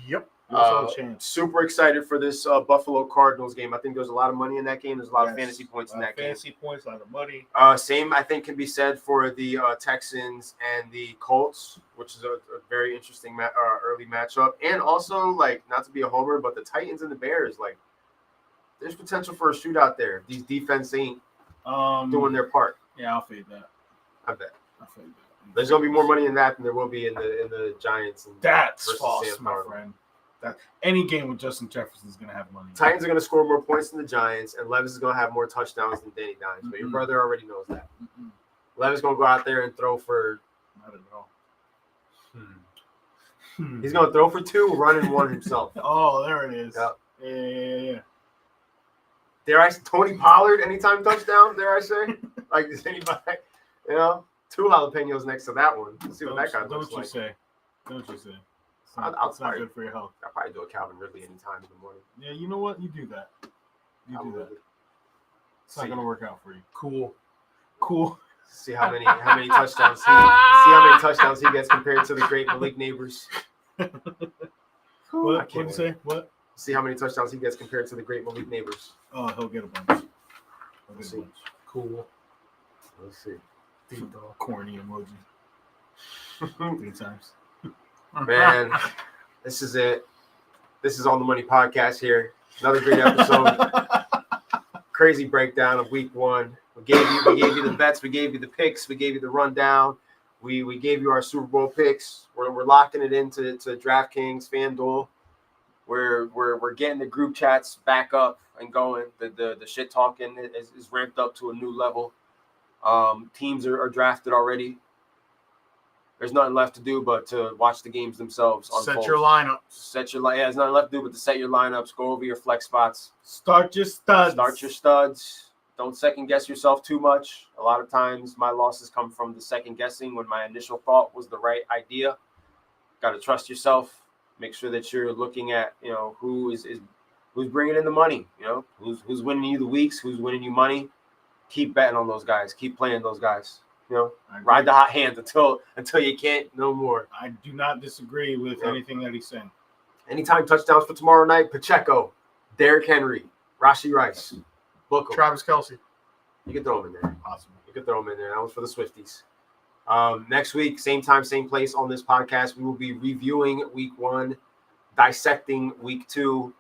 Yep. Give us a chance. Super excited for this Buffalo Cardinals game. I think there's a lot of money in that game. There's a lot of fantasy points in that game. Fantasy points, a lot of money. Same, I think, can be said for the Texans and the Colts, which is a very interesting early matchup. And also, like, not to be a homer, but the Titans and the Bears, like, there's potential for a shootout there. These defense ain't doing their part. Yeah, I'll fade that. I bet. I'll fade that. There's gonna be more money in that than there will be in the Giants. And That's versus false, Sam my Darnold. friend. That any game with Justin Jefferson is gonna have money. Titans are gonna score more points than the Giants, and Levis is gonna have more touchdowns than Danny Dimes. But your Mhm. brother already knows that. Mm-mm, Levis gonna go out there and throw for. not at all. He's gonna throw for 2, running 1 himself. Oh, there it is. Yep. Yeah. Dare I say Tony Pollard anytime touchdown? Dare I say? Like, does anybody, 2 jalapenos next to that one. Let's see what that guy looks Don't like. you say? Don't you say? It's I'll not, it's not try. good for your health. I'll probably do a Calvin Ridley anytime in the morning. Yeah, you know what? You do that. You do that. It's not gonna work out for you. Cool. Cool. See how many touchdowns he gets compared to the great Malik Neighbors. What? I What'd can't you say? What? See how many touchdowns he gets compared to the great Malik Neighbors. Oh, he'll get a bunch. He'll get a See. bunch. Cool. Let's see. Corny emoji. 3 times. Man, this is it. This is All the Money Podcast here. Another great episode. Crazy breakdown of week 1. We gave you the bets, we gave you the picks, we gave you the rundown. We gave you our Super Bowl picks. We're locking it into DraftKings, FanDuel. We're getting the group chats back up and going. The shit talking is ramped up to a new level. Teams are drafted already. There's nothing left to do but to watch the games themselves. Set unfold. your lineups. Yeah, there's nothing left to do but to set your lineups, go over your flex spots, Start your studs. start your studs. Don't second guess yourself too much. A lot of times my losses come from the second guessing when my initial thought was the right idea. Got to trust yourself. Make sure that you're looking at, who's bringing in the money, who's winning you the weeks, who's winning you money. Keep betting on those guys. Keep playing those guys. I agree. Ride the hot hand until you can't no more. I do not disagree with Yeah. anything that he's saying. Anytime touchdowns for tomorrow night, Pacheco, Derrick Henry, Rashee Rice, book 'em. Travis Kelce. You can throw him in there. Possible. You can throw him in there. That one's for the Swifties. Next week, same time, same place on this podcast, we will be reviewing week 1, dissecting week 2,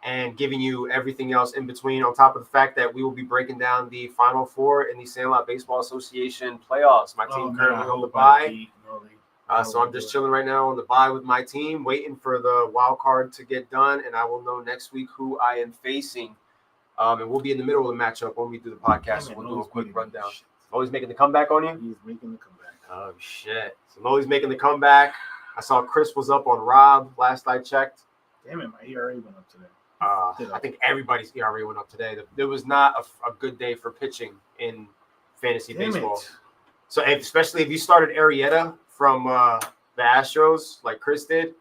and giving you everything else in between, on top of the fact that we will be breaking down the Final Four in the Sandlot Baseball Association playoffs. My team currently on the bye. So I'm just chilling right now on the bye with my team, waiting for the wild card to get done, and I will know next week who I am facing. And we'll be in the middle of the matchup when we do the podcast, so we'll do a quick rundown. Always making the comeback on you? He's making the comeback. Oh, shit. So Molly's making the comeback. I saw Chris was up on Rob last I checked. Damn it, my ERA went up today. I think everybody's ERA went up today. There was not a good day for pitching in fantasy baseball. So especially if you started Arrieta from the Astros like Chris did,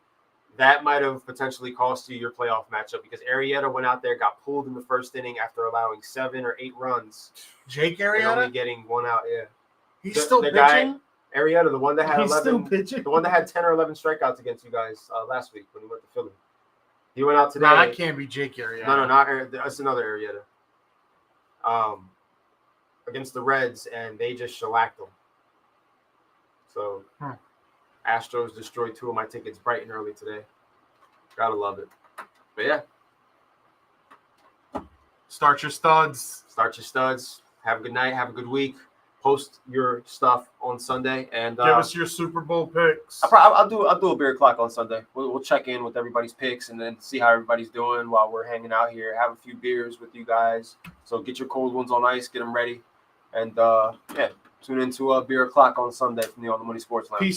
that might have potentially cost you your playoff matchup because Arrieta went out there, got pulled in the first inning after allowing 7 or 8 runs. Jake And only Arrieta? getting 1 out, yeah. He's The- still the guy- pitching? Arrieta, the one that had He's 11, still pitching. the one that had 10 or 11 strikeouts against you guys last week when he went to Philly. He went out today. No, that can't be Jake Arrieta. No, not that's another Arrieta. Against the Reds, and they just shellacked them. So, Astros destroyed 2 of my tickets bright and early today. Gotta love it. But yeah, Start your studs. start your studs. Have a good night. Have a good week. Post your stuff on Sunday, and Give us your Super Bowl picks. I'll do a beer clock on Sunday. We'll check in with everybody's picks and then see how everybody's doing while we're hanging out here. Have a few beers with you guys. So get your cold ones on ice, get them ready, and yeah, tune into a beer clock on Sunday from the On the Money Sports Lounge. Peace.